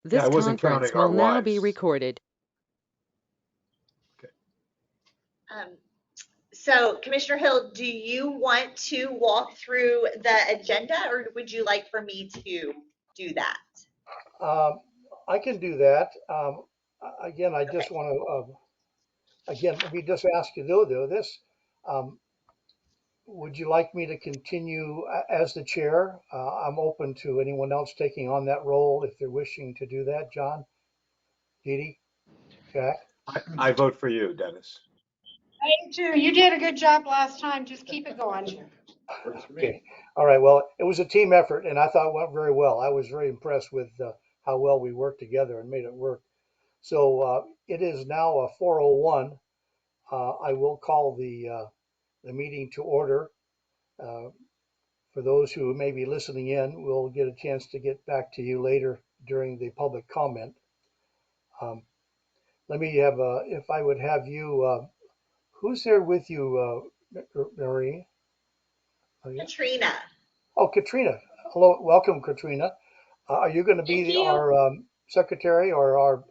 Yeah, I This wasn't conference counting our will now be wives. recorded. Okay. So Commissioner Hill, do you want to walk through the agenda, or would you like for me to do that? I can do that. Again, I Okay. just want to, again, let me just ask you though, this. Um, would you like me to continue as the chair? I'm open to anyone else taking on that role if they're wishing to do that. John, Dee Dee, Jack? I vote for you, Dennis. I do too. You did a good job last time. Just keep it going. Works for me. Okay. All right. Well, it was a team effort and I thought it went very well. I was very impressed with how well we worked together and made it work. So it is now a 4:01. I will call the meeting to order. Uh, for those who may be listening in, we'll get a chance to get back to you later during the public comment. Um, let me have, if I would have you, who's there with you, Marie? Katrina. Oh, Katrina. Hello, welcome, Katrina. Are you going to Thank be you. our secretary or our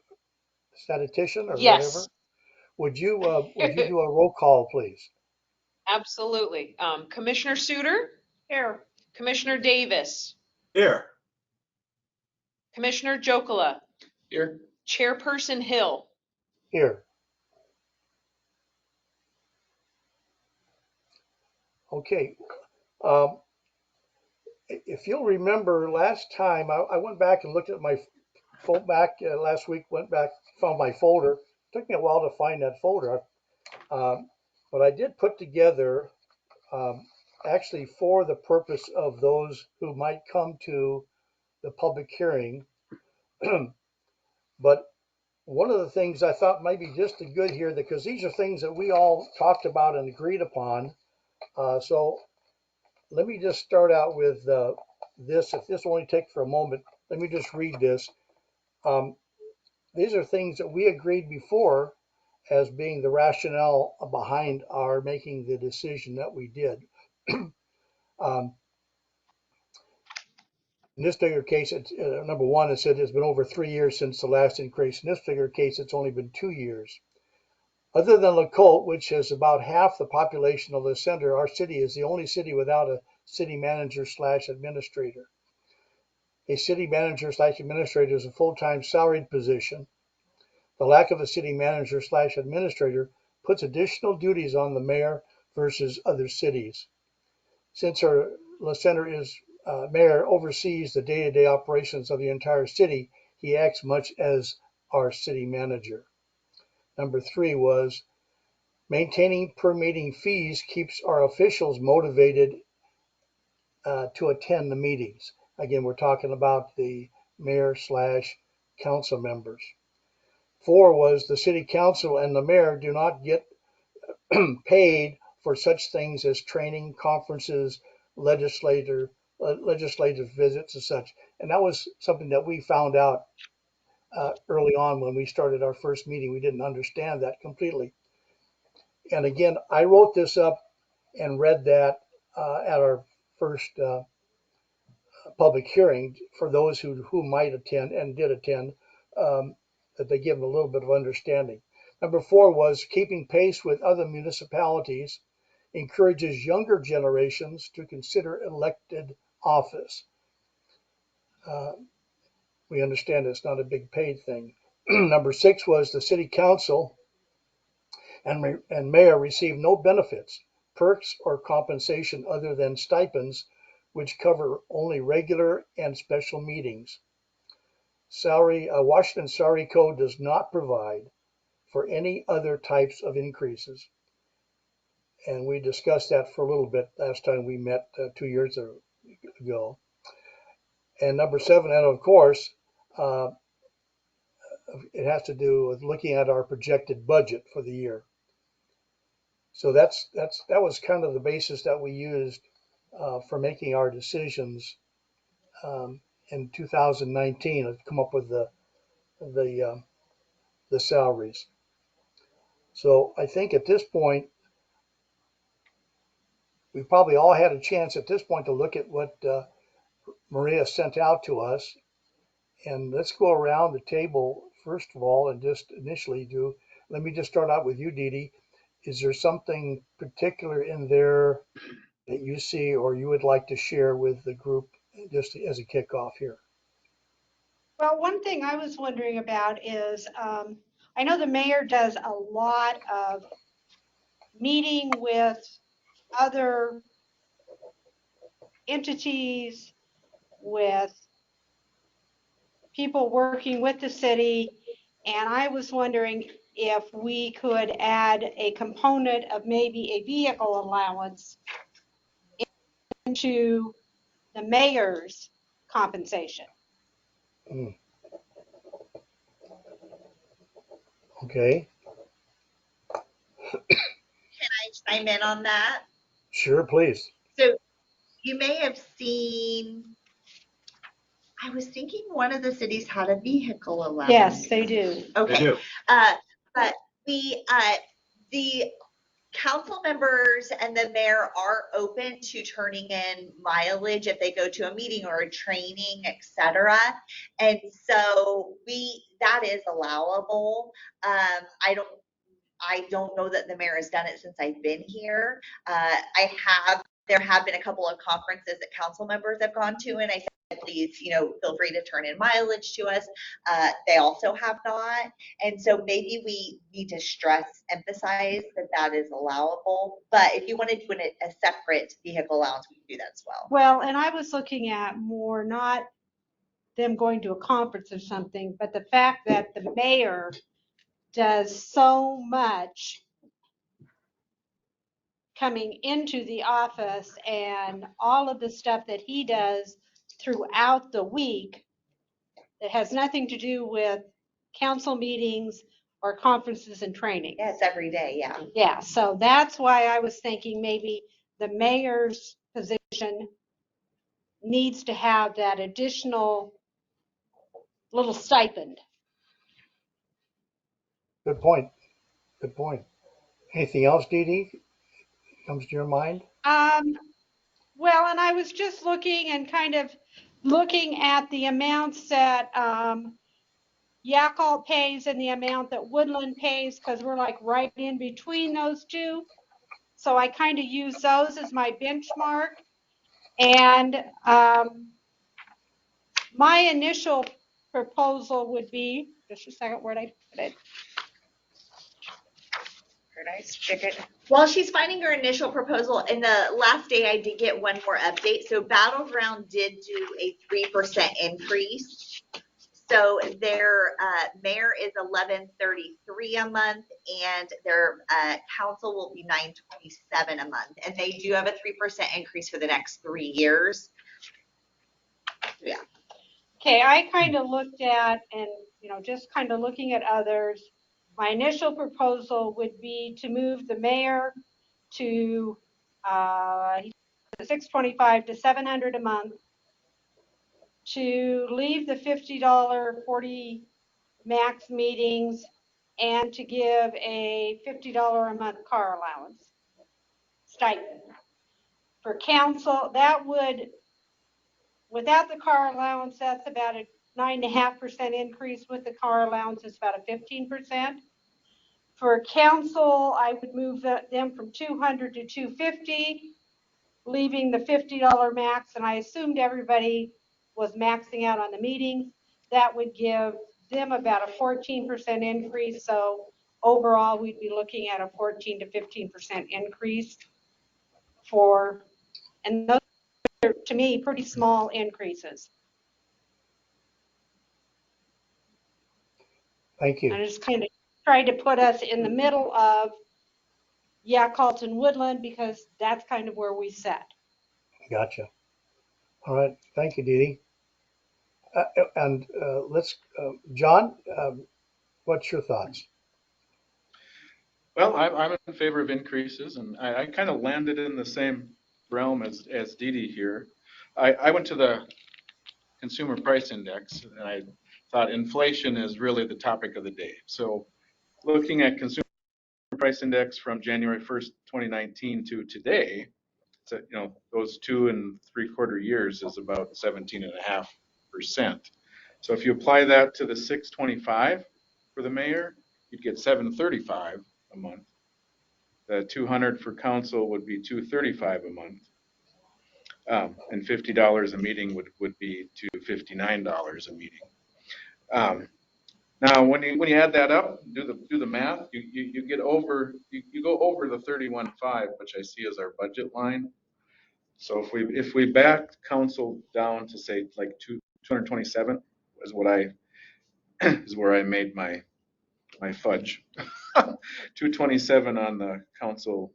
statistician or whatever? Yes, Would you do a roll call, please? Absolutely. Commissioner Suter, here. Commissioner Davis, Here. Commissioner Jokela, Here. Chairperson Hill. Here. Okay. Um, if you'll remember last time, I went back and looked at my last week, went back, found my folder. It took me a while to find that folder. But I did put together, actually for the purpose of those who might come to the public hearing. But one of the things I thought might be just as good here, because these are things that we all talked about and agreed upon. So let me just start out with this. If this will only take for a moment, let me just read this. These are things that we agreed before as being the rationale behind our making the decision that we did. um, in this particular case, it's, number one, it said it's been over 3 years since the last increase. In this particular case, it's only been 2 years. Other than LaColte, which has about half the population of the center, our city is the only city without a city manager slash administrator. A city manager slash administrator is a full-time salaried position. The lack of a city manager slash administrator puts additional duties on the mayor versus other cities. Since our center is mayor oversees the day-to-day operations of the entire city, he acts much as our city manager. Number three was maintaining per meeting fees keeps our officials motivated to attend the meetings. Again, we're talking about the mayor slash council members. Four was the city council and the mayor do not get paid for such things as training, conferences, legislative visits and such. And that was something that we found out early on when we started our first meeting. We didn't understand that completely. And again, I wrote this up and read that at our first public hearing for those who might attend and did attend, that they give them a little bit of understanding. Number four was keeping pace with other municipalities encourages younger generations to consider elected office. Uh, we understand it's not a big paid thing. Number six was the city council and mayor receive no benefits, perks, or compensation other than stipends, which cover only regular and special meetings. Washington Salary Code does not provide for any other types of increases. And we discussed that for a little bit last time we met 2 years ago. And number seven, and of course, uh, it has to do with looking at our projected budget for the year. So that was kind of the basis that we used for making our decisions in 2019 to come up with the salaries. So I think at this point, we probably all had a chance at this point to look at what Maria sent out to us. And let's go around the table first of all and just initially let me just start out with you, Dee Dee. Is there something particular in there that you see or you would like to share with the group just as a kickoff here? Well, one thing I was wondering about is, I know the mayor does a lot of meeting with other entities, with people working with the city, and I was wondering if we could add a component of maybe a vehicle allowance into the mayor's compensation. Mm, okay, Can I chime in on that? sure, please. So you may have seen, I was thinking one of the cities had a vehicle allowance. Yes, they do. They Okay. do. But the council members and the mayor are open to turning in mileage if they go to a meeting or a training, etc. And so that is allowable. I don't know that the mayor has done it since I've been here. There have been a couple of conferences that council members have gone to, and I said, please, feel free to turn in mileage to us. They also have not. And so maybe we need to emphasize that is allowable. But if you want to do a separate vehicle allowance, we can do that as well. Well, and I was looking at more not them going to a conference or something, but the fact that the mayor does so much coming into the office and all of the stuff that he does throughout the week that has nothing to do with council meetings or conferences and training. Yeah, it's every day, yeah. Yeah, so that's why I was thinking maybe the mayor's position needs to have that additional little stipend. Good point. Good point. Anything else, Dee Dee, comes to your mind? Well, and I was just looking and kind of looking at the amounts that Yakult pays and the amount that Woodland pays, because we're like right in between those two. So I kind of use those as my benchmark. And my initial proposal would be, just a second, where'd I put it? Where'd I stick it? While she's finding her initial proposal, in the last day I did get one more update. So Battleground did do a 3% increase. So their mayor is $11.33 a month, and their council will be $9.27 a month. And they do have a 3% increase for the next 3 years. Yeah. Okay, I kind of looked at, and just kind of looking at others, my initial proposal would be to move the mayor to $625 to $700 a month, to leave the $50 40 max meetings, and to give a $50 a month car allowance stipend. For council, that would, without the car allowance, that's about a 9.5% increase. With the car allowance, it's about a 15%. For council, I would move them from 200 to 250, leaving the $50 max, and I assumed everybody was maxing out on the meetings. That would give them about a 14% increase. So overall, we'd be looking at a 14 to 15% increase and those are, to me, pretty small increases. Thank you. I just kind of tried to put us in the middle of Carlton Woodland, because that's kind of where we sat. Gotcha. All right. Thank you, Dee Dee. And John, what's your thoughts? Well, I'm in favor of increases, and I kind of landed in the same realm as Dee Dee here. I went to the Consumer Price Index, and I thought inflation is really the topic of the day. So looking at Consumer Price Index from January 1st, 2019 to today, so, those 2 3/4 years is about 17.5%. So if you apply that to the 625 for the mayor, you'd get 735 a month. The 200 for council would be 235 a month. And $50 a meeting would be $259 a meeting. Now, when you add that up, do the math, you get over, you go over the 31.5, which I see as our budget line. So if we back council down to say like 227 is what is where I made my fudge. 227 on the council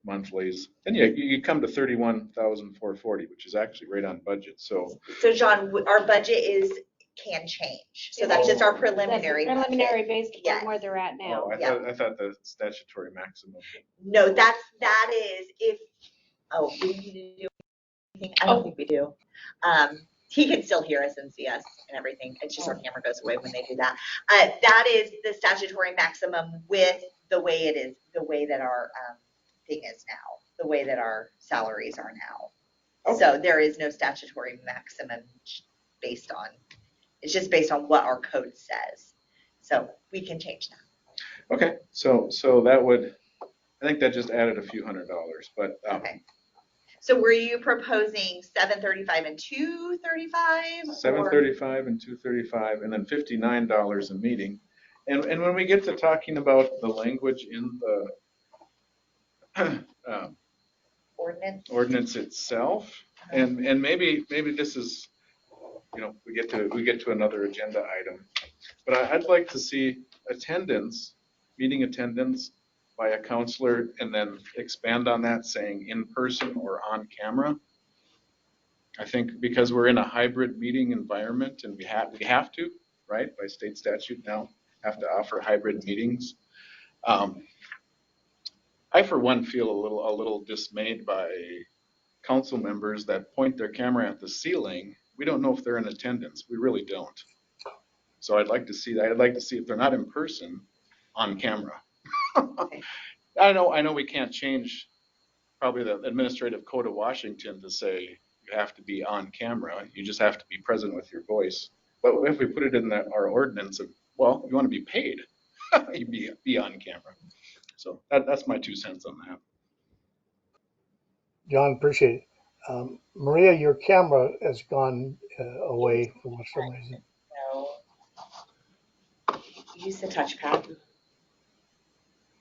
monthlies, then you come to 31,440, which is actually right on budget. So John, our budget can change. So that's just our That's preliminary. the preliminary based Yes. on where they're at now. I thought the statutory maximum. No, that is if, we need to do anything. I don't think we do. He can still hear us and see us and everything. It's just our camera goes away when they do that. That is the statutory maximum with the way it is, the way that our thing is now, the way that our salaries are now. Okay. So there is no statutory maximum it's just based on what our code says. So we can change that. Okay, so that would, I think that just added a few $100s, but Okay. So were you proposing 735 and 235? 735 and 235, and then $59 a meeting. And when we get to talking about the language in the ordinance itself, and maybe this is, we get to another agenda item, but I'd like to see meeting attendance by a counselor, and then expand on that, saying in person or on camera. I think because we're in a hybrid meeting environment, and we have to, right, by state statute now, have to offer hybrid meetings. I, for one, feel a little dismayed by council members that point their camera at the ceiling. We don't know if they're in attendance. We really don't. So I'd like to see that. I'd like to see if they're not in person, on camera. I know we can't change probably the administrative code of Washington to say you have to be on camera. You just have to be present with your voice. But if we put it in our ordinance of, well, you want to be paid, you be on camera. So that's my 2 cents on that. John, appreciate it. Maria, your camera has gone away for some reason. No. Use the touchpad.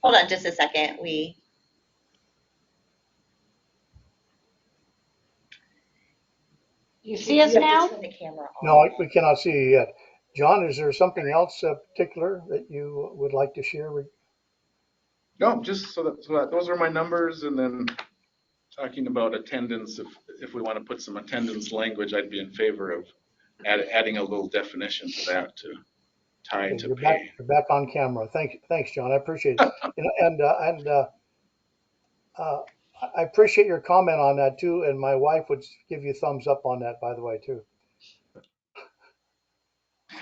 Hold on just a second. You see us now? Turn the camera on. No, we cannot see you yet. John, is there something else particular that you would like to share? No, just so that those are my numbers, and then talking about attendance. If we want to put some attendance language, I'd be in favor of adding a little definition to that to tie to pay. You're back on camera. Thanks, John. I appreciate it. I appreciate your comment on that too. And my wife would give you thumbs up on that, by the way, too.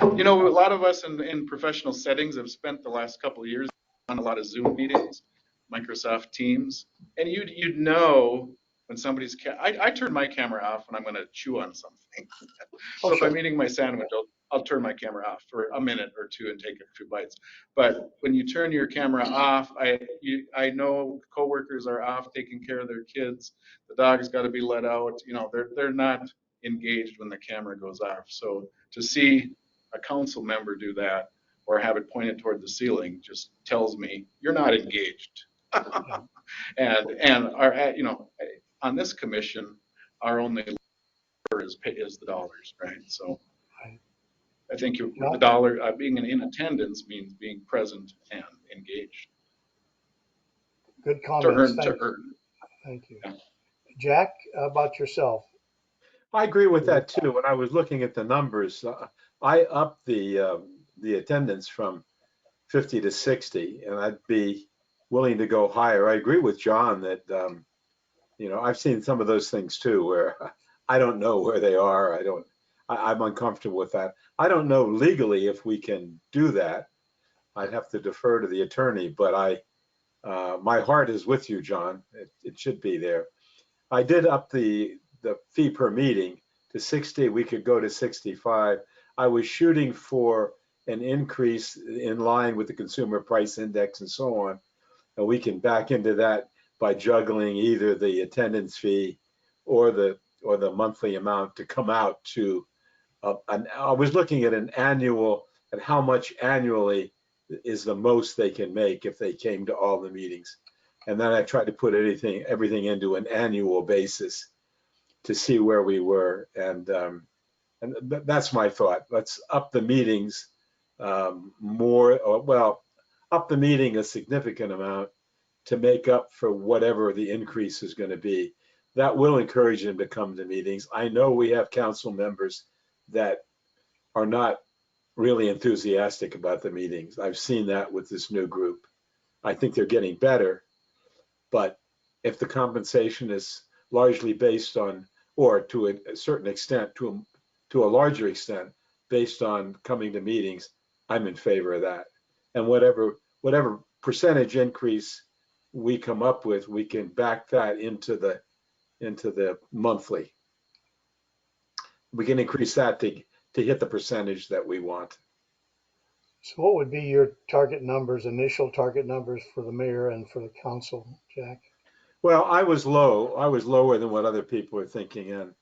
A lot of us in professional settings have spent the last couple of years on a lot of Zoom meetings, Microsoft Teams, and you'd know when somebody's I turn my camera off when I'm going to chew on something. So if I'm eating my sandwich, I'll turn my camera off for a minute or two and take a few bites. But when you turn your camera off, I know coworkers are off taking care of their kids. The dog's got to be let out. They're not engaged when the camera goes off. So to see a council member do that or have it pointed toward the ceiling just tells me you're not engaged. and our, on this commission, our only lever is the dollars, right? So I think the dollar being in attendance means being present and engaged. Good comments. To earn. Thank you. Yeah. Jack, about yourself? I agree with that too. When I was looking at the numbers, I upped the attendance from 50 to 60, and I'd be willing to go higher. I agree with John that, I've seen some of those things too, where I don't know where they are. I'm uncomfortable with that. I don't know legally if we can do that. I'd have to defer to the attorney, but my heart is with you, John. It should be there. I did up the fee per meeting to 60, we could go to 65. I was shooting for an increase in line with the consumer price index and so on. And we can back into that by juggling either the attendance fee or the monthly amount to come out to I was looking at at how much annually is the most they can make if they came to all the meetings. And then I tried to put everything into an annual basis to see where we were. And that's my thought. Let's up the meetings up the meeting a significant amount to make up for whatever the increase is going to be. That will encourage them to come to meetings. I know we have council members that are not really enthusiastic about the meetings. I've seen that with this new group. I think they're getting better, but if the compensation is largely based on, or to a certain extent, to a larger extent, based on coming to meetings, I'm in favor of that. And whatever percentage increase we come up with, we can back that into the monthly. We can increase that to hit the percentage that we want. So what would be your target numbers, initial target numbers for the mayor and for the council, Jack? Well, I was low. I was lower than what other people are thinking.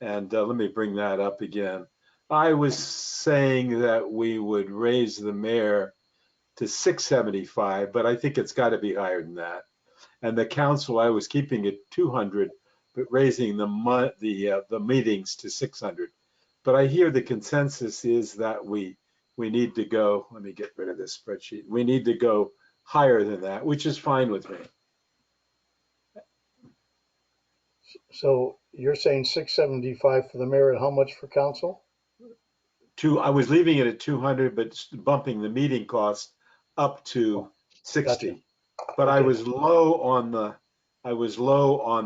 And let me bring that up again. I was saying that we would raise the mayor to 675, but I think it's got to be higher than that. And the council, I was keeping it 200, but raising the meetings to 600. But I hear the consensus is that we need to go, let me get rid of this spreadsheet. We need to go higher than that, which is fine with me. So you're saying 675 for the mayor and how much for council? I was leaving it at 200, but bumping the meeting cost up to 60. Gotcha. But Okay. I was low on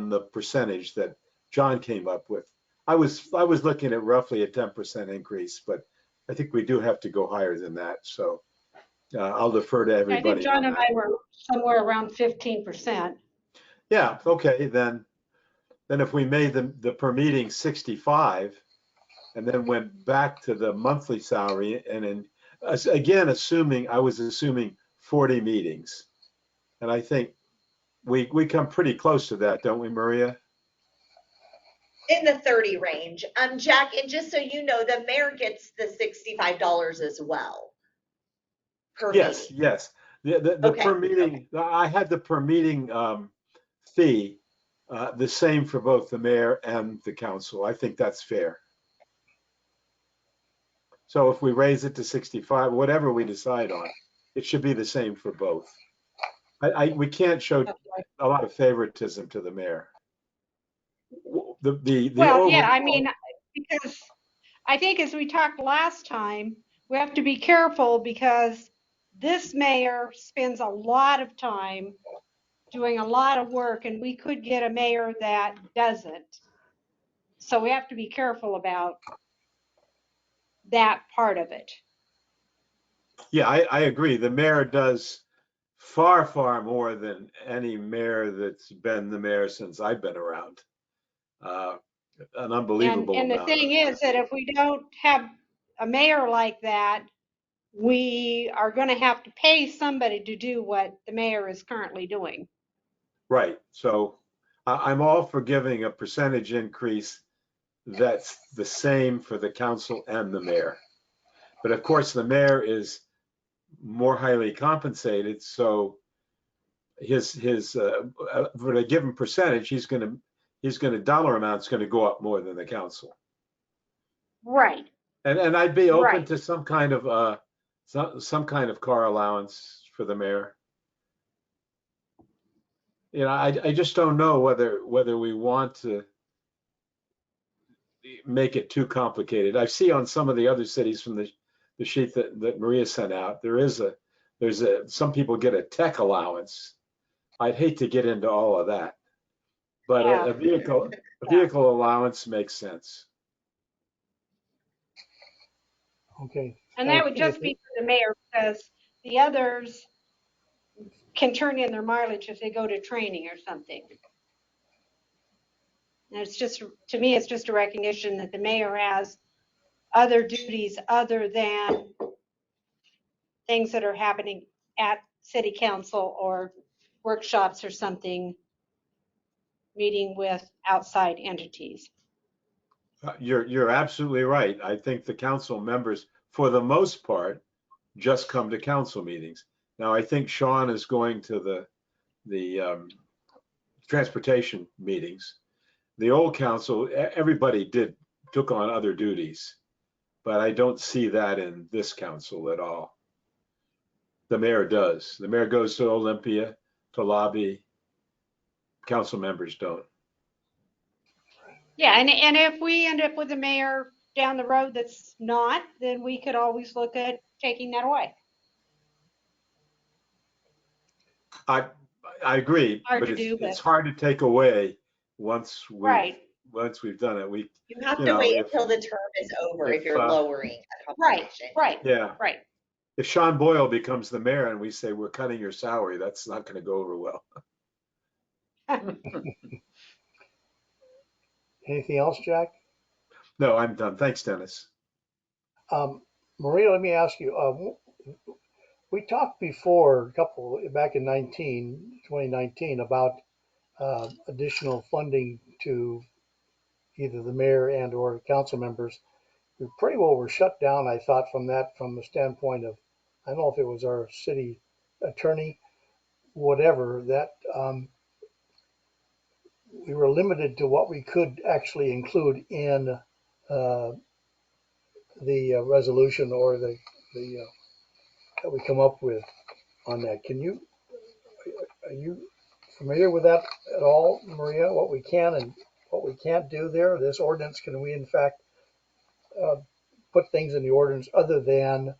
the percentage that John came up with. I was looking at roughly a 10% increase, but I think we do have to go higher than that. So I'll defer to I everybody. think John on and that. I were somewhere around 15%. Yeah, okay, then if we made the per meeting 65 and then went back to the monthly salary and then again I was assuming 40 meetings. And I think we come pretty close to that, don't we, Maria? In the 30 range. Jack, and just so you know, the mayor gets the $65 as well. Per Yes, meeting. yes. The Okay. per meeting, I had the per meeting fee the same for both the mayor and the council. I think that's fair. So if we raise it to 65, whatever we decide on, it should be the same for both. We can't show a lot of favoritism to the mayor. Well, yeah, I mean, because I think as we talked last time, we have to be careful because this mayor spends a lot of time doing a lot of work and we could get a mayor that doesn't. So we have to be careful about that part of it. Yeah, I agree. The mayor does far, far more than any mayor that's been the mayor since I've been around. An unbelievable And the amount. thing is that if we don't have a mayor like that, we are going to have to pay somebody to do what the mayor is currently doing. Right. So I'm all for giving a percentage increase that's the same for the council and the mayor. But of course, the mayor is more highly compensated, so his for a given percentage, he's going to dollar amount's going to go up more than the council. Right. And I'd be open Right. to some kind of car allowance for the mayor. You know, I just don't know whether we want to make it too complicated. I see on some of the other cities from the sheet that Maria sent out, some people get a tech allowance. I'd hate to get into all of that, but Yeah. a vehicle allowance makes sense. Okay. And that would just be for the mayor because the others can turn in their mileage if they go to training or something. And it's just, to me, it's just a recognition that the mayor has other duties other than things that are happening at city council or workshops or something, meeting with outside entities. You're absolutely right. I think the council members, for the most part, just come to council meetings. Now, I think Sean is going to the transportation meetings. The old council, everybody took on other duties, but I don't see that in this council at all. The mayor does. The mayor goes to Olympia to lobby. Council members don't. Yeah, and if we end up with a mayor down the road that's not, then we could always look at taking that away. I agree, Hard but to do, it's but hard to take away once right, we've done it. You have You to know, wait if until the term is over if if you're lowering a right, compensation. right, yeah, right. if Sean Boyle becomes the mayor and we say we're cutting your salary, that's not going to go over well. Anything else, Jack? No, I'm done. Thanks, Dennis. Maria, let me ask you, we talked before, back in 2019, about additional funding to either the mayor and or council members. We pretty well were shut down, I thought, from the standpoint of, I don't know if it was our city attorney, whatever, that we were limited to what we could actually include in the resolution or the that we come up with on that. Are you familiar with that at all, Maria? What we can and what we can't do there? This ordinance, can we in fact put things in the ordinance other than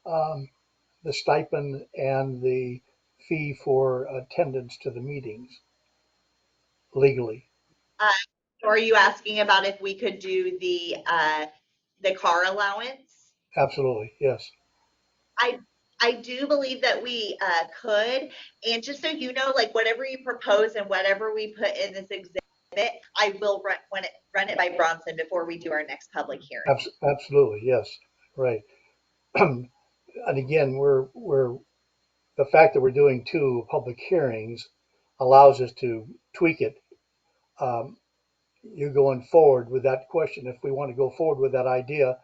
the stipend and the fee for attendance to the meetings legally? Or are you asking about if we could do the car allowance? Absolutely, yes. I do believe that we could. And just so you know, like whatever you propose and whatever we put in this exhibit, I will run it by Bronson before we do our next public hearing. Absolutely, yes, right. And again, the fact that we're doing 2 public hearings allows us to tweak it. You're going forward with that question. If we want to go forward with that idea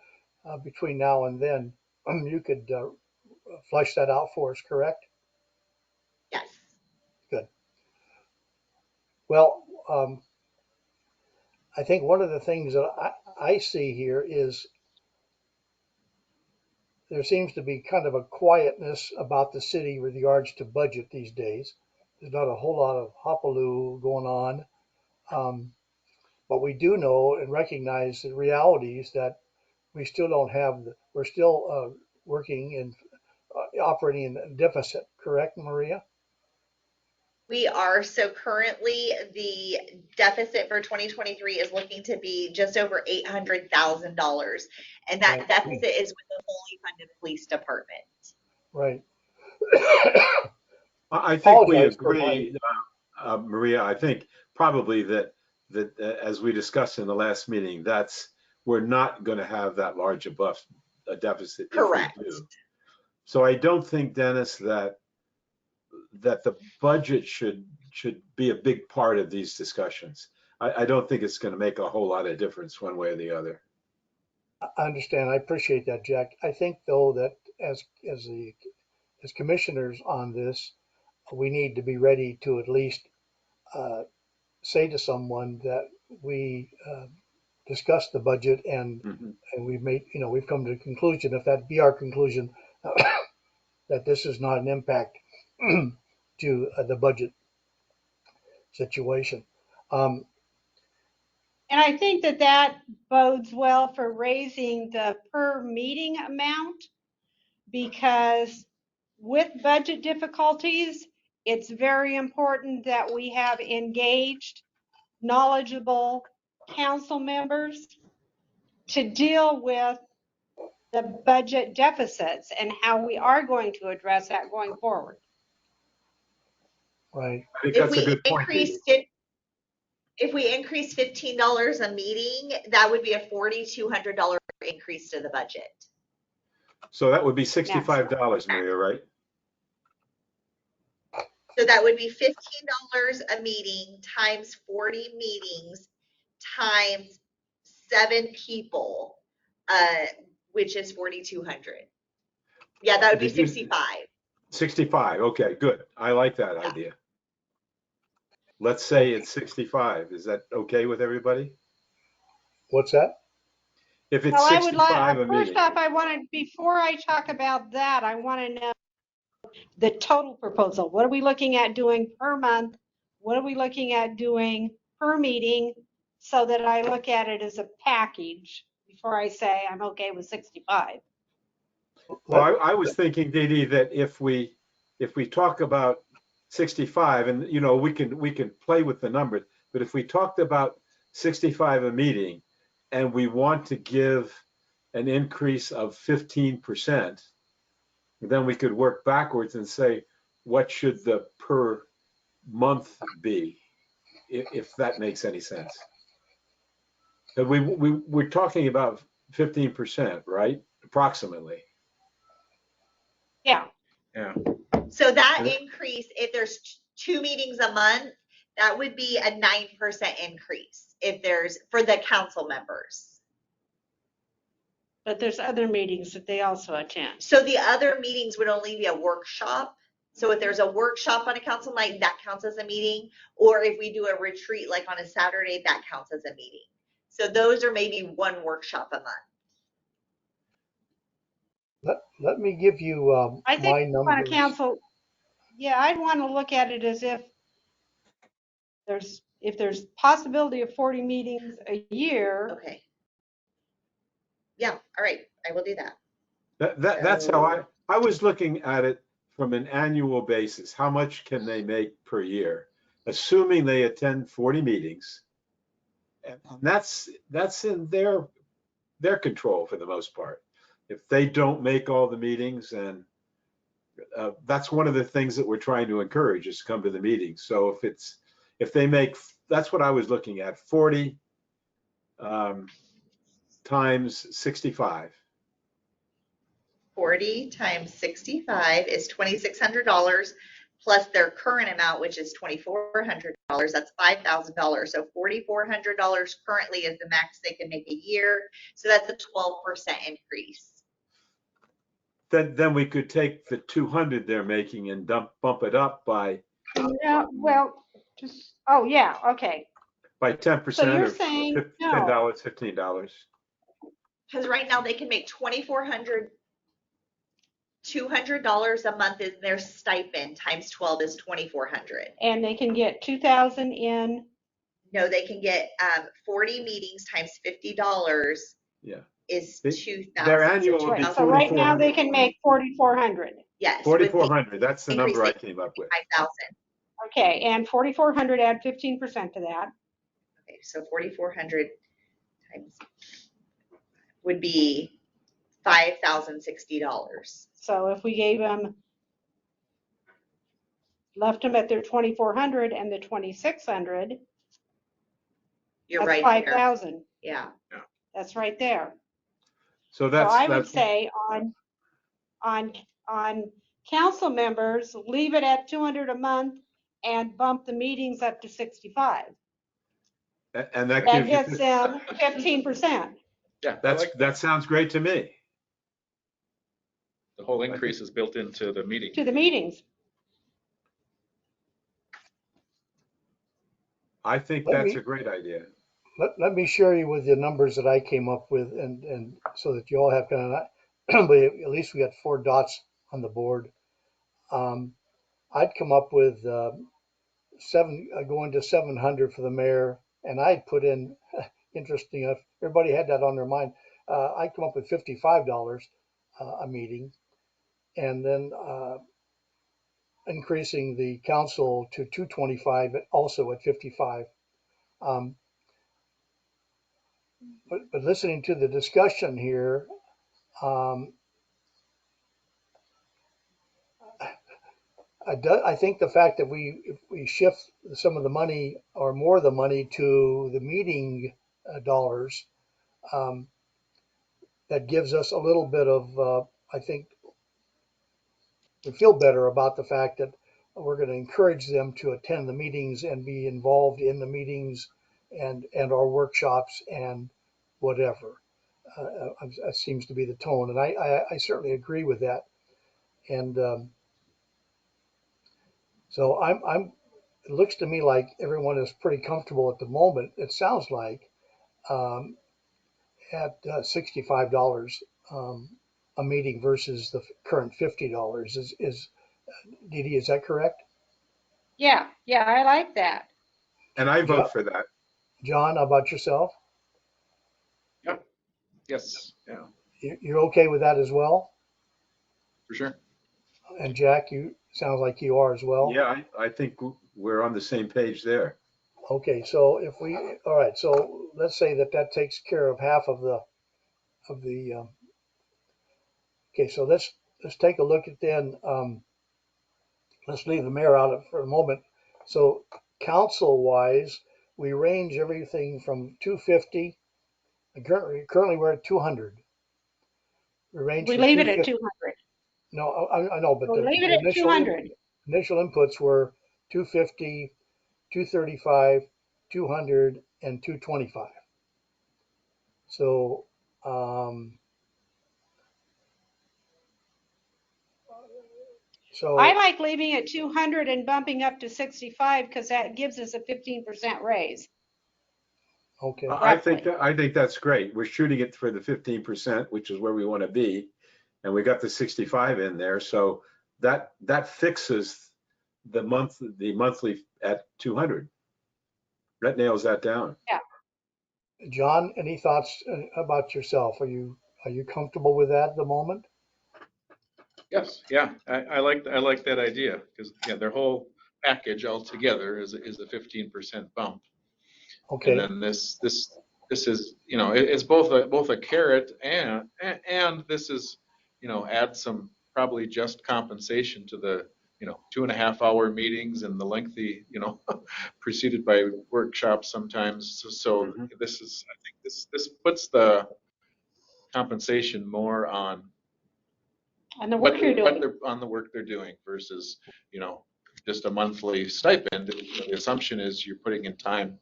between now and then, you could flesh that out for us, correct? Yes. Good. Well, I think one of the things that I see here is there seems to be kind of a quietness about the city with regards to budget these days. There's not a whole lot of hoppaloo going on. But we do know and recognize the realities that we still don't have, we're still working and operating in a deficit, correct, Maria? We are. So currently the deficit for 2023 is looking to be just over $800,000. And that Right. deficit is with the fully funded police department. Right. I think we Apologize for agree, Maria. I think probably that as we discussed in the last meeting, we're not going to have that large a deficit. Correct. If we do. So I don't think, Dennis, that the budget should be a big part of these discussions. I don't think it's going to make a whole lot of difference one way or the other. I understand. I appreciate that, Jack. I think though that as commissioners on this, we need to be ready to at least say to someone that we discussed the budget and we've we've come to a conclusion, if that be our conclusion, that this is not an impact to the budget situation. And I think that bodes well for raising the per meeting amount, because with budget difficulties, it's very important that we have engaged, knowledgeable council members to deal with the budget deficits and how we are going to address that going forward. Right. I think If that's a we good point. increased it, If we increase $15 a meeting, that would be a $4,200 increase to the budget. So that would be $65, Maria, right? So that would be $15 a meeting times 40 meetings times 7 people, which is 4,200. Yeah, that would be Did you- 65. 65, okay, good. I like that Yeah. idea. Let's say it's 65. Is that okay with everybody? What's that? If it's Well, I would 65 a like, first meeting, off, before I talk about that, I want to know the total proposal. What are we looking at doing per month? What are we looking at doing per meeting? So that I look at it as a package before I say I'm okay with 65. well, I was thinking, Dee Dee, that if we talk about 65, and you know, we can play with the numbers, but if we talked about 65 a meeting, and we want to give an increase of 15%, then we could work backwards and say, what should the per month be, if that makes any sense. And we're talking about 15%, right? Approximately. Yeah, Yeah. So that Yeah. increase, if there's 2 meetings a month, that would be a 9% increase if there's for the council members. but there's other meetings that they also attend. So the other meetings would only be a workshop. So if there's a workshop on a council night, that counts as a meeting. Or if we do a retreat like on a Saturday, that counts as a meeting. So those are maybe 1 workshop a month. Let me give you I think my we want numbers. to cancel. Yeah, I'd want to look at it as if there's possibility of 40 meetings a year. Okay. Yeah, all right, I will do that. That's how I was looking at it from an annual basis. How much can they make per year, assuming they attend 40 meetings? And that's in their control for the most part. If they don't make all the meetings, and that's one of the things that we're trying to encourage is to come to the meetings. So if they make, that's what I was looking at, 40 times 65. 40 times 65 is $2,600 plus their current amount, which is $2,400. That's $5,000. So $4,400 currently is the max they can make a year. So that's a 12% increase. Then we could take the 200 they're making and bump it up by Yeah, well, oh yeah, okay. 10% So you're or saying no. $10, $15. Because right now they can make $2,400. $200 a month is their stipend times 12 is $2,400. And they can get 2,000 in. No, they can get 40 meetings times $50. Yeah. Is 2,000. Their annual would be Right. So right now they can make 4,400. Yes. 4,400. That's the number I came up with. 5,000. Okay, and 4,400 add 15% to that. Okay, so 4,400 times would be $5,060. So if we gave them, left them at their 2,400 and the 2,600, You're that's right there. 5,000. Yeah. That's right there. So So I would say on council members, leave it at 200 a month and bump the meetings up to 65. and that That gives gets you, them 15%. Yeah, that sounds great to me. the whole increase is built into the meeting. To the meetings. I think Let that's me- a great idea. Let me share you with the numbers that I came up with, and so that you all have kind of, but at least we got 4 dots on the board. I'd come up with going to 700 for the mayor, and I'd put in, interesting enough, everybody had that on their mind. I'd come up with $55 a meeting, and then increasing the council to 225, also at 55. But listening to the discussion here, I think the fact that if we shift some of the money or more of the money to the meeting dollars, um, that gives us a little bit of, I think we feel better about the fact that we're going to encourage them to attend the meetings and be involved in the meetings and our workshops and whatever. That seems to be the tone, and I certainly agree with that. And so it looks to me like everyone is pretty comfortable at the moment. It sounds like um, at $65 a meeting versus the current $50. Is Dee Dee, is that correct? Yeah, yeah, I like that. And I Jo- vote for that. John, how about yourself? Yep. Yes. Yeah. You're okay with that as well? For sure. And Jack, you sounds like you are as well. Yeah, I think we're on the same page there. Okay, so all right, so let's say that takes care of half of the. Okay, so let's take a look at then. Let's leave the mayor out for a moment. So council wise, we range everything from 250. Currently we're at 200. We range We from leave it at 250. 200. No, I know, but We leave it the at 200. initial inputs were 250, 235, 200, and 225. So, I so like leaving it 200 and bumping up to 65 because that gives us a 15% raise, okay, roughly. I think that's great. We're shooting it for the 15%, which is where we want to be. And we got the 65 in there. So that fixes the monthly at 200. That nails that down. Yeah. John, any thoughts about yourself? Are you comfortable with that at the moment? Yes. Yeah. I like that idea because yeah, their whole package altogether is a 15% bump. And Okay, then this is, you know, it's both a carrot and this is, you know, add some probably just compensation to the, you know, 2.5 hour meetings and the lengthy, you know, preceded by workshops sometimes. So Mhm. this is, I think this puts the compensation more on And the work you're doing. on the work they're doing versus, you know, just a monthly stipend. The assumption is you're putting in time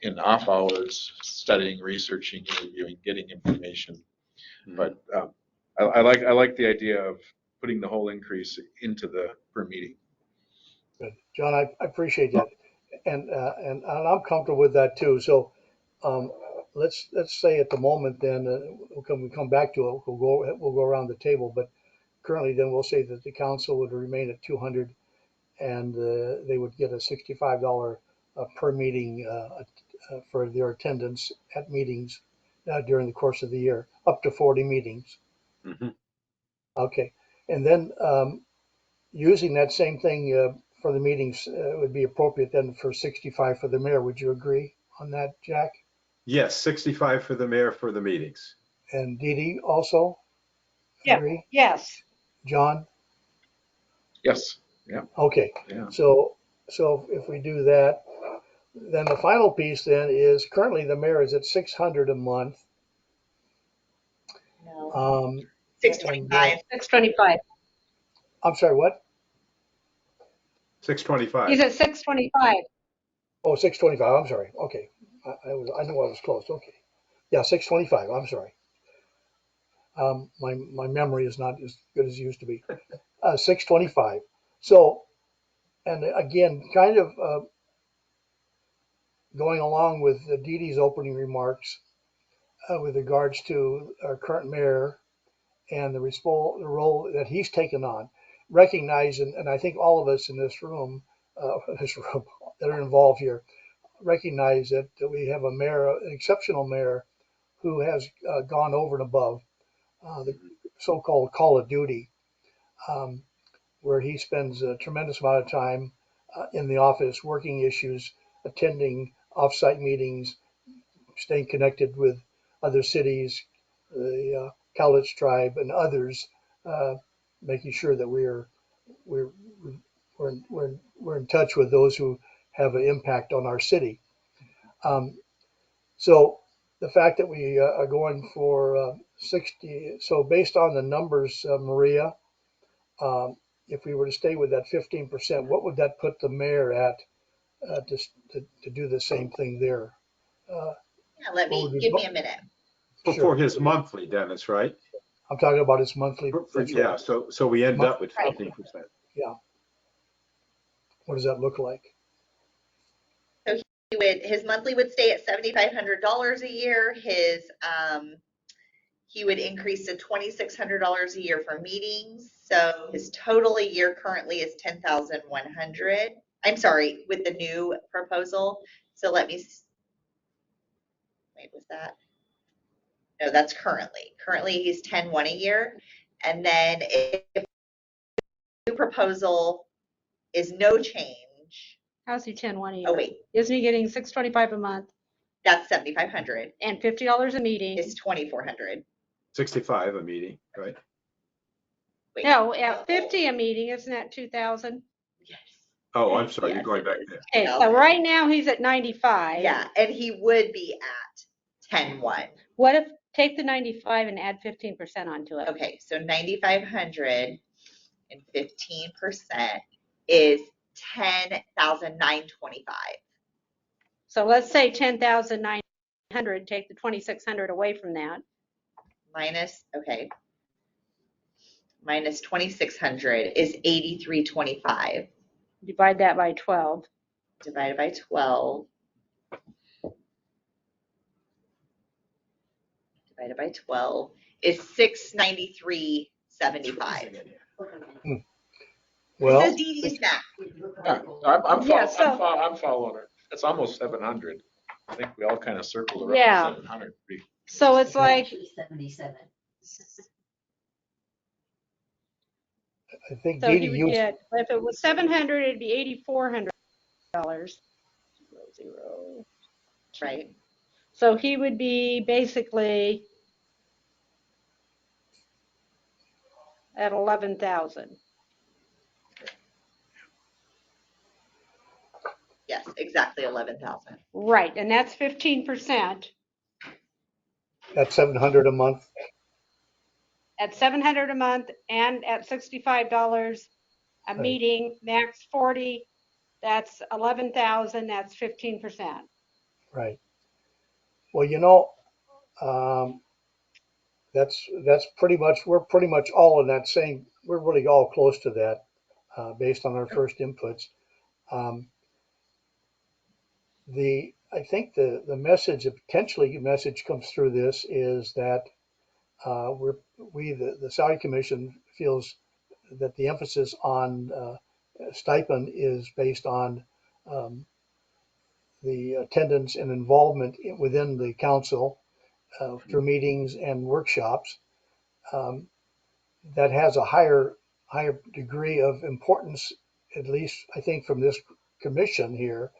in off hours, studying, researching, reviewing, getting information. But I like the idea of putting the whole increase into the per meeting. good. John, I appreciate that. And I'm comfortable with that too. So, um, let's say at the moment then, we come back to it, we'll go around the table, but currently then we'll say that the council would remain at 200 and they would get a $65 per meeting for their attendance at meetings during the course of the year, up to 40 meetings. Mhm. Okay. And then using that same thing for the meetings would be appropriate then for 65 for the mayor. Would you agree on that, Jack? Yes, 65 for the mayor for the meetings. And Dee Dee also Yeah. agree? Yes. John? Yes. Yeah. Okay. Yeah. So if we do that, then the final piece then is currently the mayor is at 600 a month. No. And 625. 625. I'm sorry, what? 625. He's at 625. Oh, 625. I'm sorry. Okay. I knew I was close. Okay. Yeah, 625. I'm sorry. My memory is not as good as it used to be. 625. So, and again, kind of going along with Dee Dee's opening remarks with regards to our current mayor and the role that he's taken on, recognize, and I think all of us in this room that are involved here, recognize that we have a mayor, an exceptional mayor, who has gone over and above the so-called call of duty, um, where he spends a tremendous amount of time in the office working issues, attending offsite meetings, staying connected with other cities, the Cowlitz tribe, and others, making sure that we're we're in touch with those who have an impact on our city. So the fact that we are going for 60, so based on the numbers, Maria, if we were to stay with that 15%, what would that put the mayor at to do the same thing there? Yeah, give me a minute. For his monthly, Dennis, right? I'm talking about his monthly. Yeah, so we end up with Right. 15%. Yeah. What does that look like? His monthly would stay at $7,500 a year. He would increase to $2,600 a year for meetings. So his total a year currently is $10,100. I'm sorry, with the new proposal. So wait, was that? No, that's currently. Currently he's 10,100 a year. And then if the new proposal is no change. How's he 10-1 a year? Oh, wait, Isn't he getting $625 a month that's $7,500. and $50 a meeting? Is $2,400. 65 a meeting, right? Wait. No, at 50 a meeting, isn't that 2,000? Yes. Oh, I'm sorry, Yes, you're going it back is. there. Okay, so right now he's at 95. Yeah, and he would be at 10,100. What if take the 95 and add 15% onto it? Okay, so 9,500 and 15% is 10,925. So let's say 10,900. Take the 2,600 away from that. Minus 2,600 is 8,325. Divide that by 12. Divided by 12. Divided by 12 is 693.75. Well, This is Dee Dee's math. I'm following her. It's almost 700. I think we all kind of circled around Yeah. 700. So it's like 77. I think so Dee he Dee would used, get if it was 700, it'd be $8,400. Right. So he would be basically at 11,000. Yes, exactly 11,000. Right, and that's 15%. at $700 a month. At $700 a month and at $65 a Right. meeting, max 40, that's 11,000, that's 15%. Right. Well, that's pretty much, we're pretty much all in that same, we're really all close to that based on our first inputs. I think the message, the potentially message comes through this is that the salary commission feels that the emphasis on stipend is based on the attendance and involvement within the council through meetings and workshops. That has a higher degree of importance, at least I think from this commission here,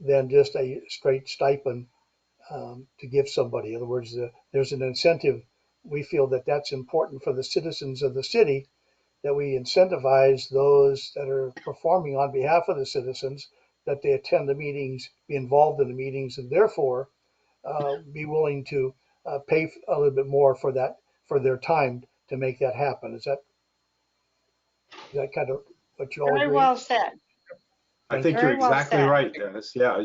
than just a straight stipend to give somebody. In other words, there's an incentive. We feel that that's important for the citizens of the city, that we incentivize those that are performing on behalf of the citizens, that they attend the meetings, be involved in the meetings, and therefore be willing to pay a little bit more for their time to make that happen. Is that kind of what you all Very agree? well said. I think Very you're well exactly said. right, Dennis. Yeah,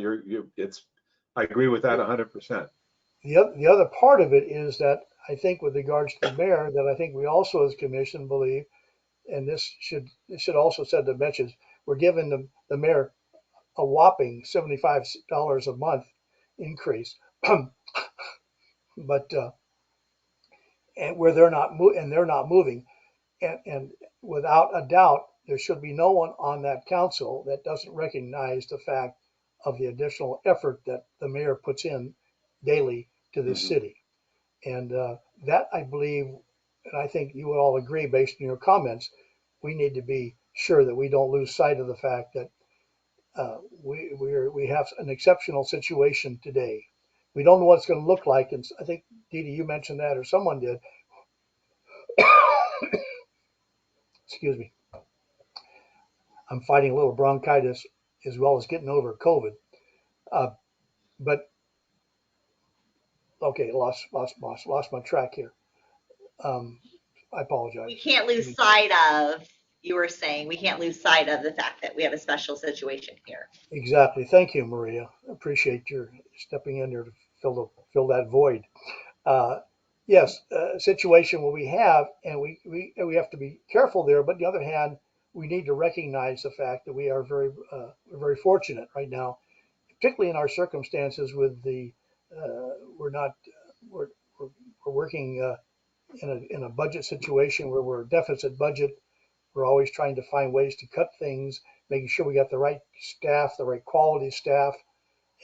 I agree with that 100%. The other part of it is that I think with regards to the mayor, that I think we also as commission believe, and this should also send a message, we're giving the mayor a whopping $75 a month increase. But and where they're not moving, and without a doubt, there should be no one on that council that doesn't recognize the fact of the additional effort that the mayor puts in daily to this city. And that I believe, and I think you would all agree based on your comments, we need to be sure that we don't lose sight of the fact that we have an exceptional situation today. We don't know what it's going to look like, and I think Dee Dee, you mentioned that, or someone did. Excuse me. I'm fighting a little bronchitis as well as getting over COVID. But okay, lost my track here. I apologize. We can't lose sight of, you were saying, we can't lose sight of the fact that we have a special situation here. Exactly. Thank you, Maria. Appreciate your stepping in there to fill that void. Yes, a situation where we have, and we have to be careful there. But on the other hand, we need to recognize the fact that we are very fortunate right now, particularly in our circumstances with the we're not we're working in a budget situation where we're deficit budget. We're always trying to find ways to cut things, making sure we got the right staff, the right quality staff.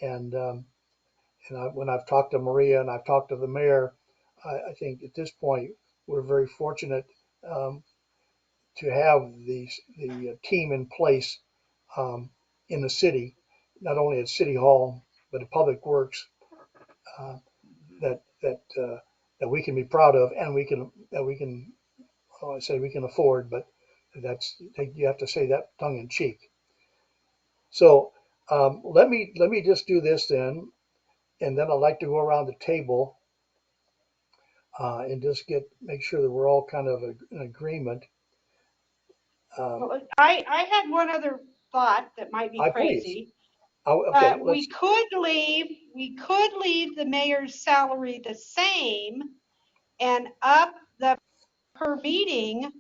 And when I've talked to Maria and I've talked to the mayor, I think at this point we're very fortunate to have the team in place in the city, not only at City Hall but at Public Works, uh, that we can be proud of, and we can I say we can afford, but you have to say that tongue in cheek. So let me just do this then, and then I'd like to go around the table and just make sure that we're all kind of in agreement. Well, I had one other thought that might be Please. crazy. Okay, we could leave the mayor's salary the same and up the per meeting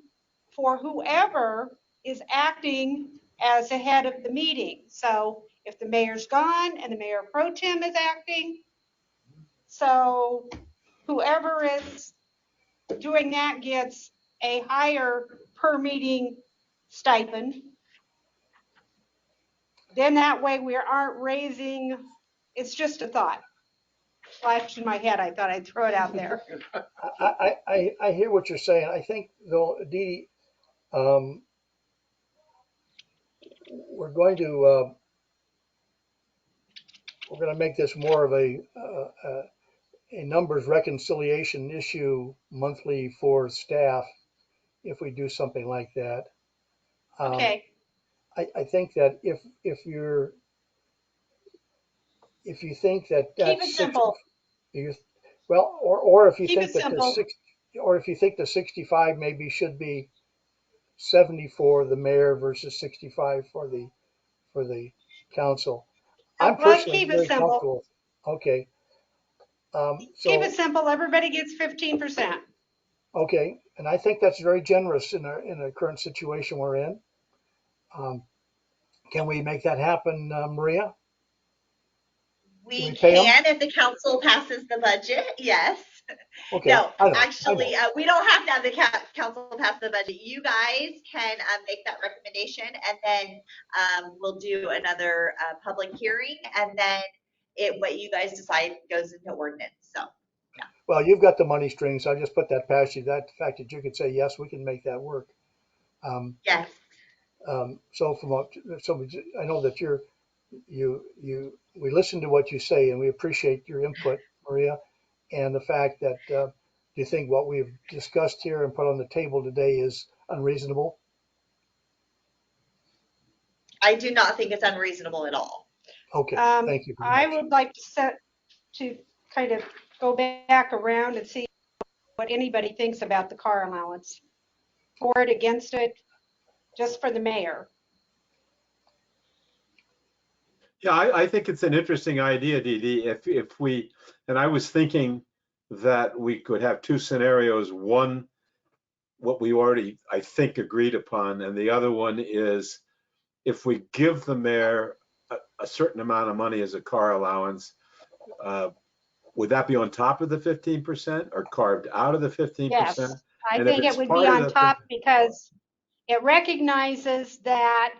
for whoever is acting as the head of the meeting. So if the mayor's gone and the mayor pro tem is acting, so whoever is doing that gets a higher per meeting stipend. Then that way we aren't raising, it's just a thought. Flashed in my head, I thought I'd throw it out there. I hear what you're saying. I think though, Dee, we're going to make this more of a numbers reconciliation issue monthly for staff if we do something like that. Okay. I think that if you think that Keep it simple. or if you Keep think it that simple. or if you think the 65 maybe should be 70 for the mayor versus 65 for the council. I'm Let's personally keep it very simple. comfortable. Okay. Keep it simple. Everybody gets 15%. Okay, and I think that's very generous in the current situation we're in. Can we make that happen, Maria? We pay 'em? can if the council passes the budget, yes. Okay. No, I know. actually, we don't have to have the council pass the budget. You guys can make that recommendation, and then we'll do another public hearing, and then what you guys decide goes into ordinance. So, yeah. Well, you've got the money strings. So I just put that past you. That the fact that you could say yes, we can make that work. Yes. So I know that we listen to what you say, and we appreciate your input, Maria, and the fact that you think what we've discussed here and put on the table today is unreasonable. I do not think it's unreasonable at all. Okay, thank you very much. I would like to kind of go back around and see what anybody thinks about the car allowance. For it, against it, just for the mayor. Yeah, I think it's an interesting idea, Dee Dee. If we, and I was thinking that we could have two scenarios. One, what we already, I think, agreed upon, and the other one is if we give the mayor a certain amount of money as a car allowance, would that be on top of the 15% or carved out of the 15%? Yes, I And if think it it's would part be of on the top because it recognizes that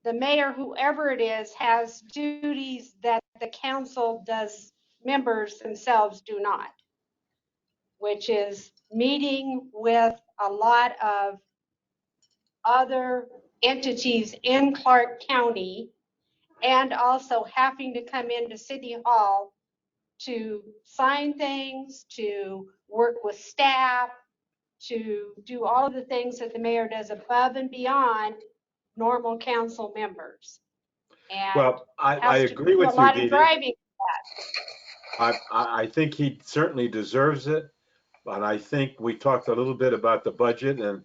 the mayor, whoever it is, has duties that the council members themselves do not, which is meeting with a lot of other entities in Clark County and also having to come into City Hall to sign things, to work with staff, to do all of the things that the mayor does above and beyond normal council members. And Well, I has to agree do a with you, lot of Dee Dee. driving. I think he certainly deserves it. And I think we talked a little bit about the budget, and,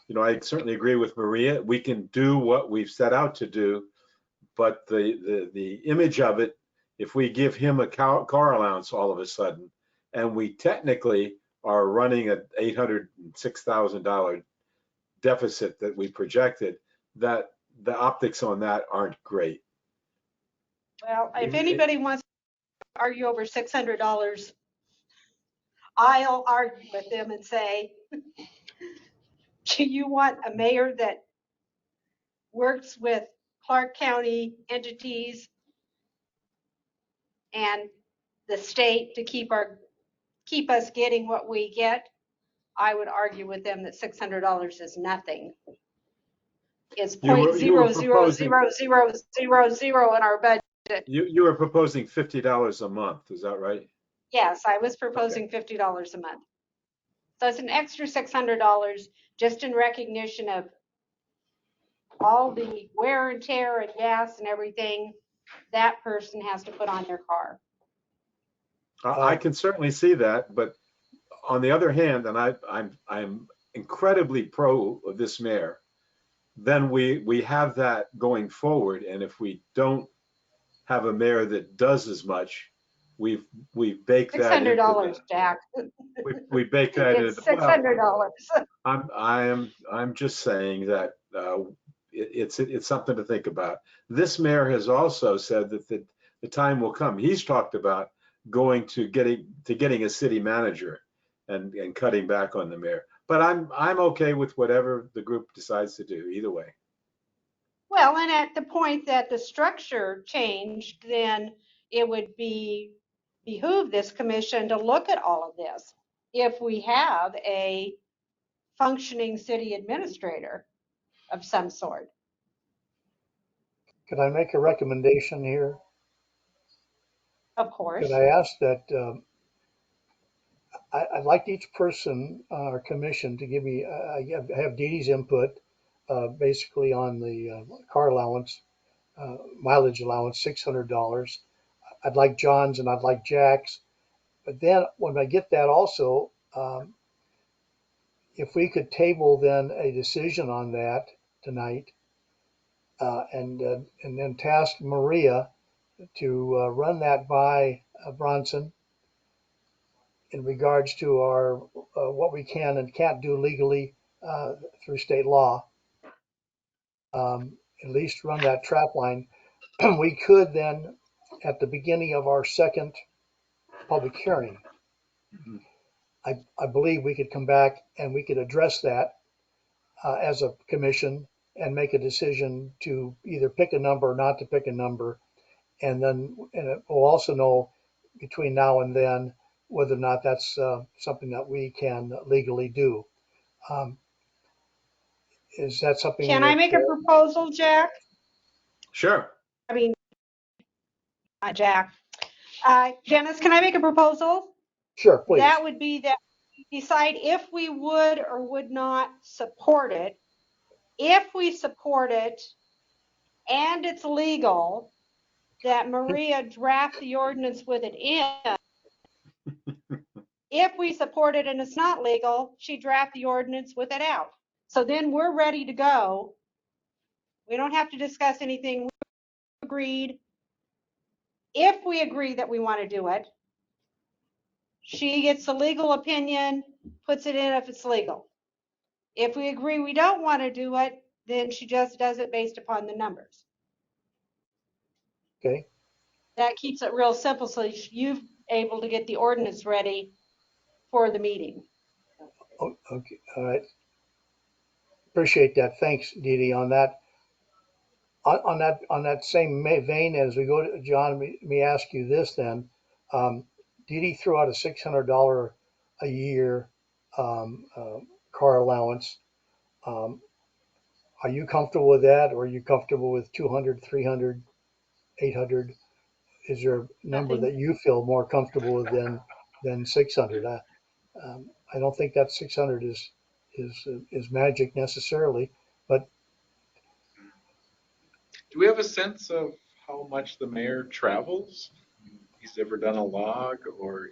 you know, I certainly agree with Maria. We can do what we've set out to do, but the image of it, if we give him a car allowance all of a sudden, and we technically are running an $806,000 deficit that we projected, that the optics on that aren't great. Well, if anybody wants to argue over $600, I'll argue with them and say, do you want a mayor that works with Clark County entities and the state to keep us getting what we get? I would argue with them that $600 is nothing. It's You were proposing- 0.0000000 in our budget. You were proposing $50 a month, is that right? Yes, I was proposing $50 a month. So it's an extra $600 just in recognition of all the wear and tear and gas and everything that person has to put on their car. I can certainly see that, but on the other hand, and I'm incredibly pro of this mayor, then we have that going forward, and if we don't have a mayor that does as much, we've baked that into $600, Jack. we baked that It's into. $600. I'm just saying that it's something to think about. This mayor has also said that the time will come. He's talked about going to getting a city manager and cutting back on the mayor. But I'm okay with whatever the group decides to do either way. Well, and at the point that the structure changed, then it would behoove this commission to look at all of this. If we have a functioning city administrator of some sort. Could I make a recommendation here? Of course. Could I ask that I'd like each person on our commission to give me, have Dee Dee's input, basically on the car allowance, mileage allowance, $600. I'd like John's and I'd like Jack's. But then when I get that also, if we could table then a decision on that tonight, and then task Maria to run that by Bronson in regards to our what we can and can't do legally through state law. At least run that trap line. We could then, at the beginning of our second public hearing, I believe we could come back and we could address that as a commission and make a decision to either pick a number or not to pick a number. And then we'll also know between now and then whether or not that's something that we can legally do. Is that something? Can I make a proposal, Jack? Sure. I mean, not Jack. Dennis, can I make a proposal? Sure, please. That would be that we decide if we would or would not support it. If we support it and it's legal, that Maria draft the ordinance with it in. If we support it and it's not legal, she draft the ordinance with it out. So then we're ready to go. We don't have to discuss anything. We agreed. If we agree that we want to do it, she gets the legal opinion, puts it in if it's legal. If we agree we don't want to do it, then she just does it based upon the numbers. Okay. That keeps it real simple so you're able to get the ordinance ready for the meeting. Oh, okay. All right. Appreciate that. Thanks, Dee Dee, on that. On that same vein, as we go to John, let me ask you this then. Dee Dee threw out a $600 a year car allowance. Are you comfortable with that, or are you comfortable with 200, 300, 800? Is there a number that you feel more comfortable with than 600? I don't think that 600 is is magic necessarily, but Do we have a sense of how much the mayor travels? He's ever done a log, or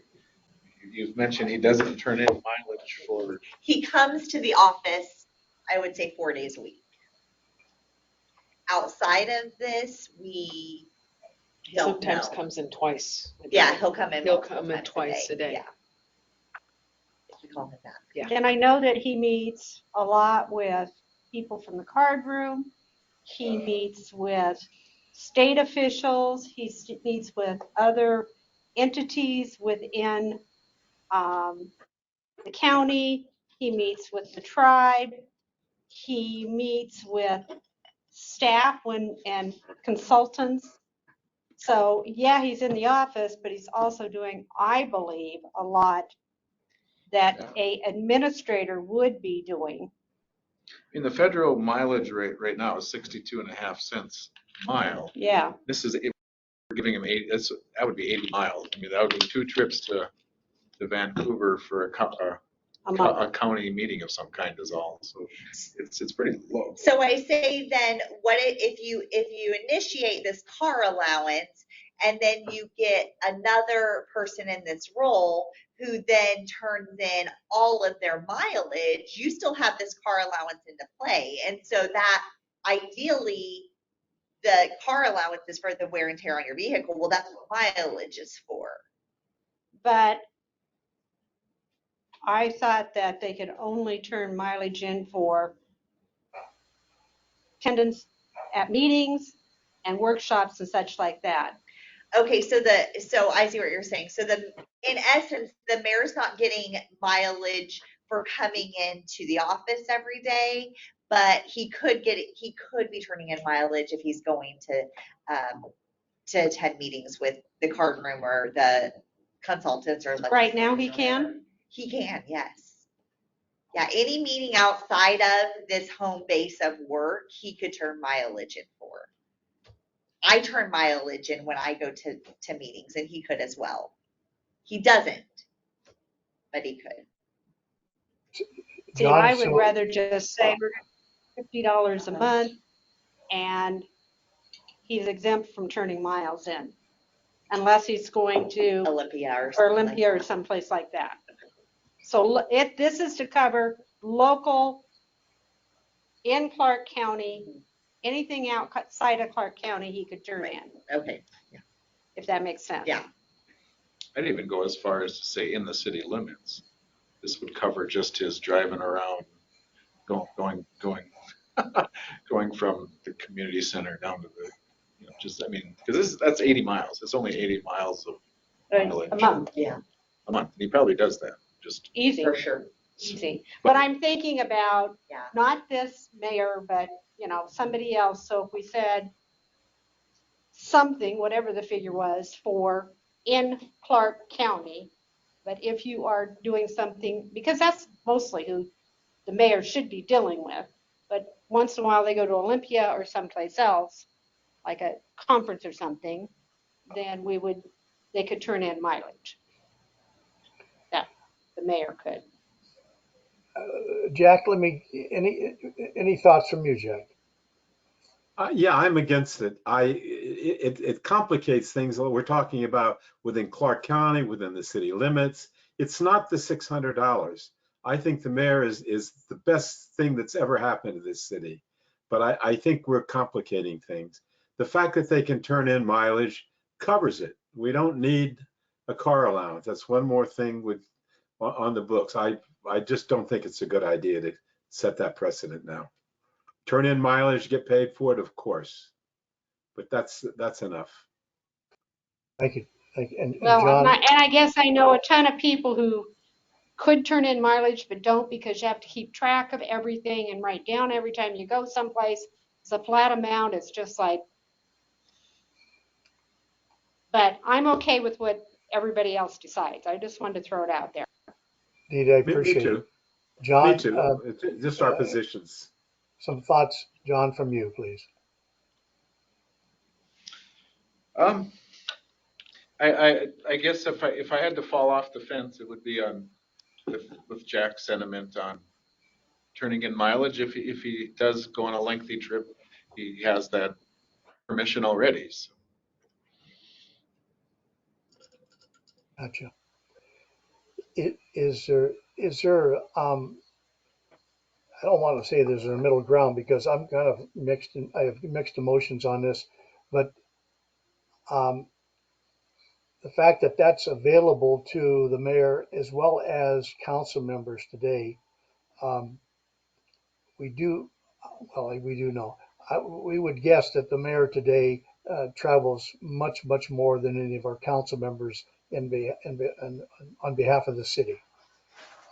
you've mentioned he doesn't turn in mileage for, He comes to the office, I would say 4 days a week. Outside of this, we He don't sometimes know. comes in twice. a Yeah, day. he'll come in He'll multiple come in times twice a day. Yeah. We call him that. And I know that he meets a lot with people from the card room. He meets with state officials. Meets with other entities within the county. He meets with the tribe. He meets with staff and consultants. So yeah, he's in the office, but he's also doing, I believe, a lot that a administrator would be doing. I mean, the federal mileage rate right now is 62.5 cents a mile. Yeah, This is, if we're giving him 80, that would be 80 miles. I mean, that would be 2 trips to Vancouver for a month. a county meeting of some kind is all. So it's pretty low. So I say then, if you initiate this car allowance and then you get another person in this role who then turns in all of their mileage, you still have this car allowance into play. And so that ideally the car allowance is for the wear and tear on your vehicle. Well, that's what mileage is for. But I thought that they could only turn mileage in for attendance at meetings and workshops and such like that. Okay, so I see what you're saying. So in essence, the mayor's not getting mileage for coming into the office every day, but he could be turning in mileage if he's going to attend meetings with the card room or the consultants or Right now he can? He can, yes. Yeah, any meeting outside of this home base of work, he could turn mileage in for. I turn mileage in when I go to meetings, and he could as well. He doesn't, but he could. See, John, I would rather just say we're $50 a month and he's exempt from turning miles in. Unless he's going to Olympia or someplace like that. So this is to cover local in Clark County, anything outside of Clark County he could turn in, Okay, if that makes sense. yeah. I'd even go as far as to say in the city limits. This would cover just his driving around, going going from the community center down to the, I mean, because that's 80 miles. It's only 80 miles of mileage. A month. Yeah. A month. And he probably does that. Just Easy. For sure. Easy. But I'm thinking about Yeah. not this mayor, but somebody else. So if we said something, whatever the figure was, for in Clark County, but if you are doing something, because that's mostly who the mayor should be dealing with, but once in a while they go to Olympia or someplace else, like a conference or something, then they could turn in mileage. That the mayor could. Jack, any thoughts from you, Jack? Yeah, I'm against it. It complicates things. We're talking about within Clark County, within the city limits. It's not the $600. I think the mayor is the best thing that's ever happened to this city. But I think we're complicating things. The fact that they can turn in mileage covers it. We don't need a car allowance. That's one more thing on the books. I just don't think it's a good idea to set that precedent now. Turn in mileage, get paid for it, of course, but that's enough. Thank you. Thank you. And Well, John, and I guess I know a ton of people who could turn in mileage but don't, because you have to keep track of everything and write down every time you go someplace. It's a flat amount. It's just like, but I'm okay with what everybody else decides. I just wanted to throw it out there. Dee, I Me appreciate it. too. John, Me too. It's just our positions. some thoughts, John, from you, please. I guess if I had to fall off the fence, it would be on with Jack's sentiment on turning in mileage. If he does go on a lengthy trip, he has that permission already. So. Gotcha. Is there, I don't want to say there's a middle ground because I'm kind of mixed, I have mixed emotions on this, but um, the fact that that's available to the mayor as well as council members today, um, we do, well, we do know. We would guess that the mayor today travels much, much more than any of our council members on behalf of the city.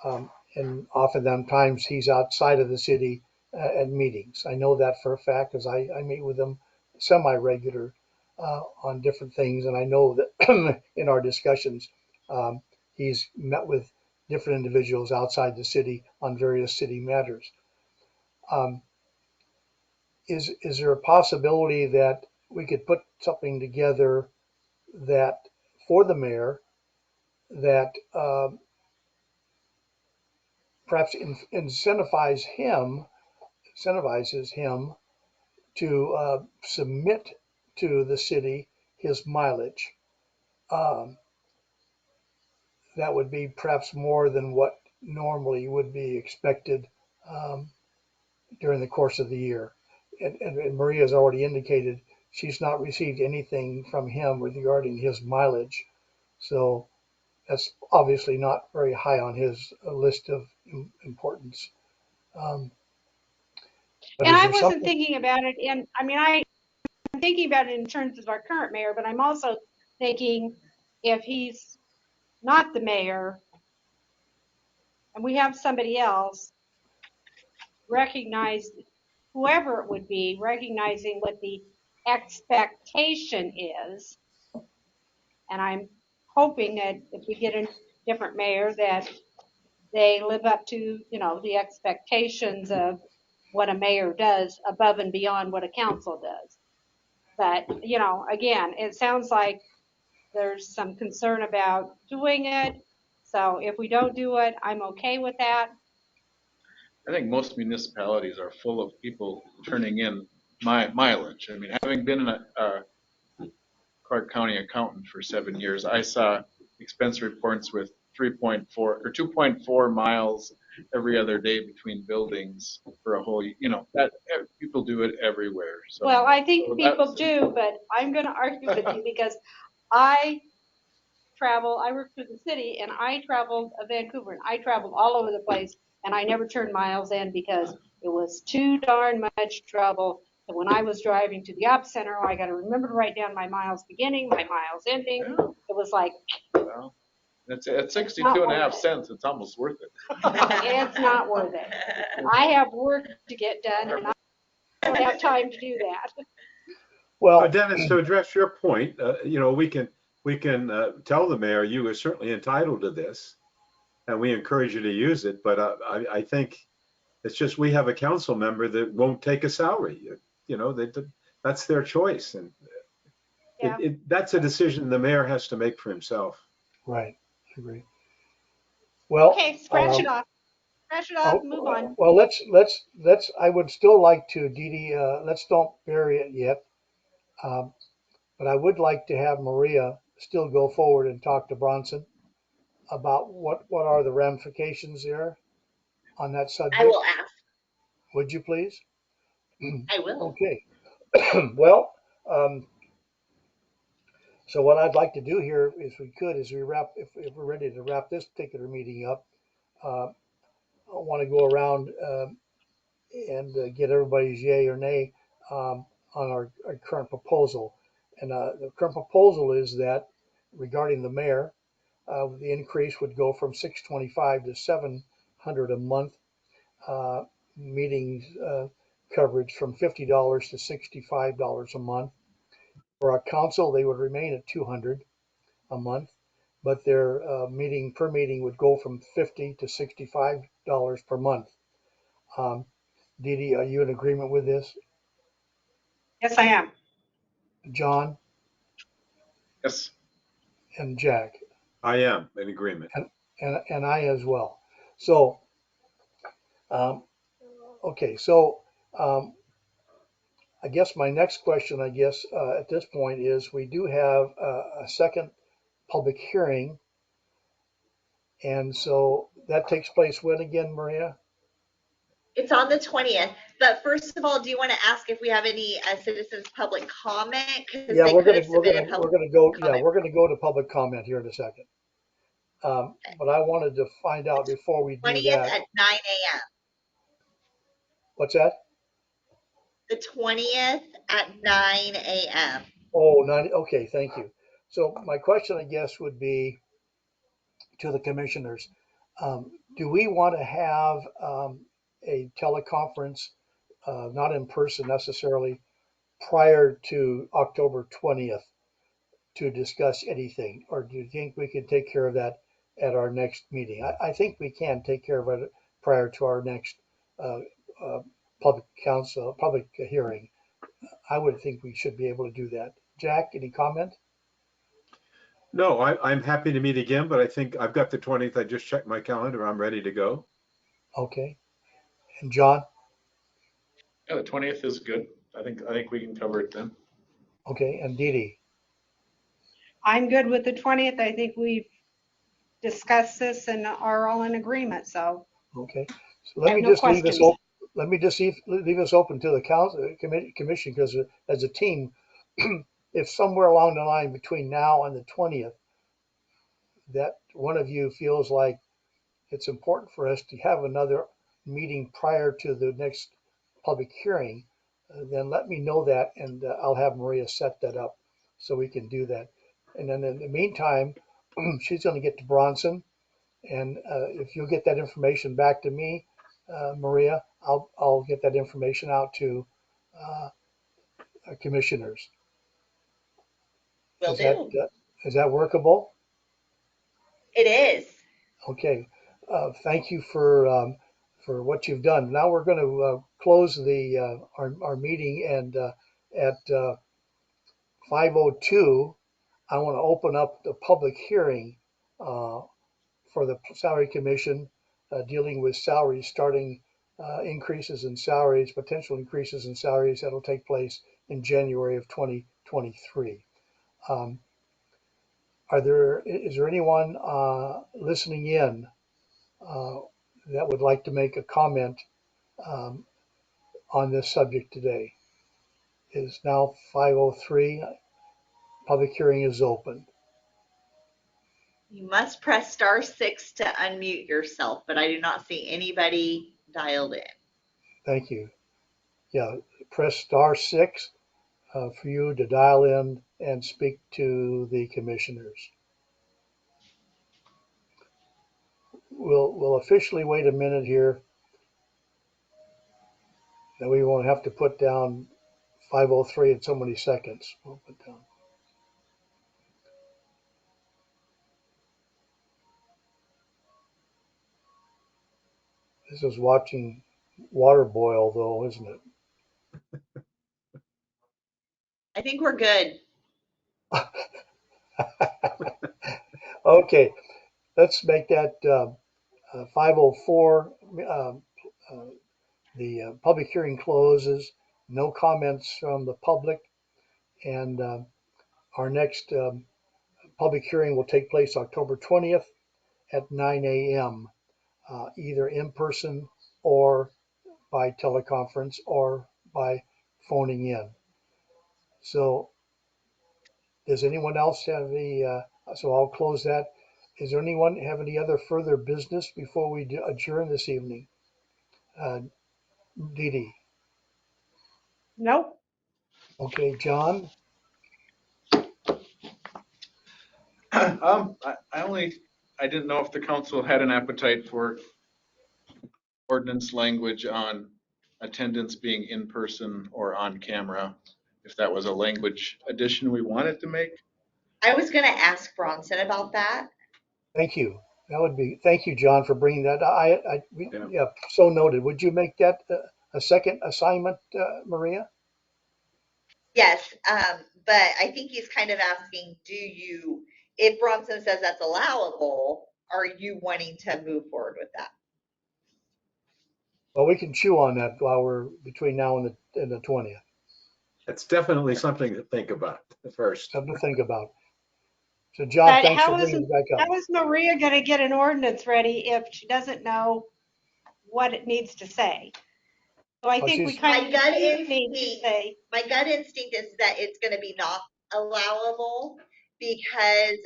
And oftentimes he's outside of the city at meetings. I know that for a fact because I meet with him semi-regular on different things, and I know that in our discussions he's met with different individuals outside the city on various city matters. Um, is there a possibility that we could put something together that for the mayor that perhaps incentivizes him to submit to the city his mileage? Um, that would be perhaps more than what normally would be expected um, during the course of the year. And Maria has already indicated she's not received anything from him regarding his mileage. So that's obviously not very high on his list of importance. Um, but And is I there wasn't something? thinking about it in, I mean, I'm thinking about it in terms of our current mayor, but I'm also thinking if he's not the mayor and we have somebody else, recognize, whoever it would be, recognizing what the expectation is. And I'm hoping that if we get a different mayor, that they live up to, the expectations of what a mayor does above and beyond what a council does. But, again, it sounds like there's some concern about doing it. So if we don't do it, I'm okay with that. I think most municipalities are full of people turning in mileage. I mean, having been a Clark County accountant for 7 years, I saw expense reports with 3.4 or 2.4 miles every other day between buildings for a whole, that people do it everywhere. So, Well, I think so people do, but I'm going to argue with you because I I worked for the city and I traveled Vancouver and I traveled all over the place and I never turned miles in because it was too darn much trouble. And when I was driving to the op center, I got to remember to write down my miles beginning, my miles ending. Yeah. It was like, Well, it's at 62 not and a worth half it. cents. It's almost worth it. It's not worth it. I have work to get done and I don't have time to do that. Well, Dennis, to address your point, we can tell the mayor you are certainly entitled to this, and we encourage you to use it. But I think it's just we have a council member that won't take a salary. That's their choice, and Yeah. that's a decision the mayor has to make for himself. right, I agree. Well, Okay, scratch it off. Scratch it off, move on. well, let's. I would still like to, Dee Dee. Let's don't bury it yet. Um, but I would like to have Maria still go forward and talk to Bronson about what are the ramifications there on that I subject. will ask. Would you please? I will. Okay. Well, um, so what I'd like to do here, if we could, is if we're ready to wrap this particular meeting up, uh, I want to go around and get everybody's yay or nay on our current proposal. And the current proposal is that regarding the mayor, the increase would go from 625 to 700 a month. Meetings coverage from $50 to $65 a month. For our council, they would remain at 200 a month, but their meeting per meeting would go from $50 to $65 per month. Dee Dee, are you in agreement with this? Yes, I am. John Yes. and Jack, I am in agreement. and I as well. So um, Okay, so I guess my next question, at this point is we do have a second public hearing. And so that takes place when again, Maria? It's on the 20th, but first of all, do you want to ask if we have any citizens' public comment? Because Yeah, they could have submitted public comment. we're gonna go to public comment here in a second. But I wanted to find out before we do 20th that, at 9 a.m. what's that? The 20th at 9 a.m. Oh, okay, thank you. So my question, I guess, would be to the commissioners. Do we want to have a teleconference, not in person necessarily, prior to October 20th to discuss anything? Or do you think we can take care of that at our next meeting? I think we can take care of it prior to our next uh, uh, public hearing. I would think we should be able to do that. Jack, any comment? No, I'm happy to meet again, but I think I've got the 20th. I just checked my calendar. I'm ready to go. Okay. And John? Yeah, the 20th is good. I think we can cover it then. Okay. And Dee Dee? I'm good with the 20th. I think we've discussed this and are all in agreement, so Okay. So I have no questions. let me just leave us open to the commission, because as a team, if somewhere along the line between now and the 20th, that one of you feels like it's important for us to have another meeting prior to the next public hearing, then let me know that, and I'll have Maria set that up so we can do that. And then in the meantime, she's going to get to Bronson, and if you'll get that information back to me, Maria, I'll get that information out to uh, our commissioners. Will Is that do. is that workable? It is. Okay. Thank you for what you've done. Now we're going to close our meeting, and at 5:02, I want to open up the public hearing uh, for the Salary Commission, dealing with salaries, starting increases in salaries, potential increases in salaries that'll take place in January of 2023. Um, is there anyone listening in uh, that would like to make a comment um, on this subject today? It is now 5:03. Public hearing is open. You must press *6 to unmute yourself, but I do not see anybody dialed in. Thank you. Yeah, press *6 for you to dial in and speak to the commissioners. We'll officially wait a minute here. Then we won't have to put down 5:03 in so many seconds. We'll put down. This is watching water boil, though, isn't it? I think we're good. Okay, let's make that 5:04. The public hearing closes. No comments from the public, and our next public hearing will take place October 20th at 9 a.m., either in person or by teleconference or by phoning in. So does anyone else have so I'll close that. Does anyone have any other further business before we adjourn this evening? Uh, Dee Dee. Nope. Okay, John. I didn't know if the council had an appetite for ordinance language on attendance being in person or on camera, if that was a language addition we wanted to make. I was going to ask Bronson about that. Thank you. Thank you, John, for bringing that. Yeah. Yeah, so noted. Would you make that a second assignment, Maria? Yes, but I think he's kind of asking, if Bronson says that's allowable, are you wanting to move forward with that? Well, we can chew on that while we're between now and the 20th. It's definitely something to think about first. Something to think about. So John, But thanks for bringing it back up. how is Maria gonna get an ordinance ready if she doesn't know what it needs to say? So I Well, think we she's- kind My of gut need to instinct, say, my gut instinct is that it's gonna be not allowable because,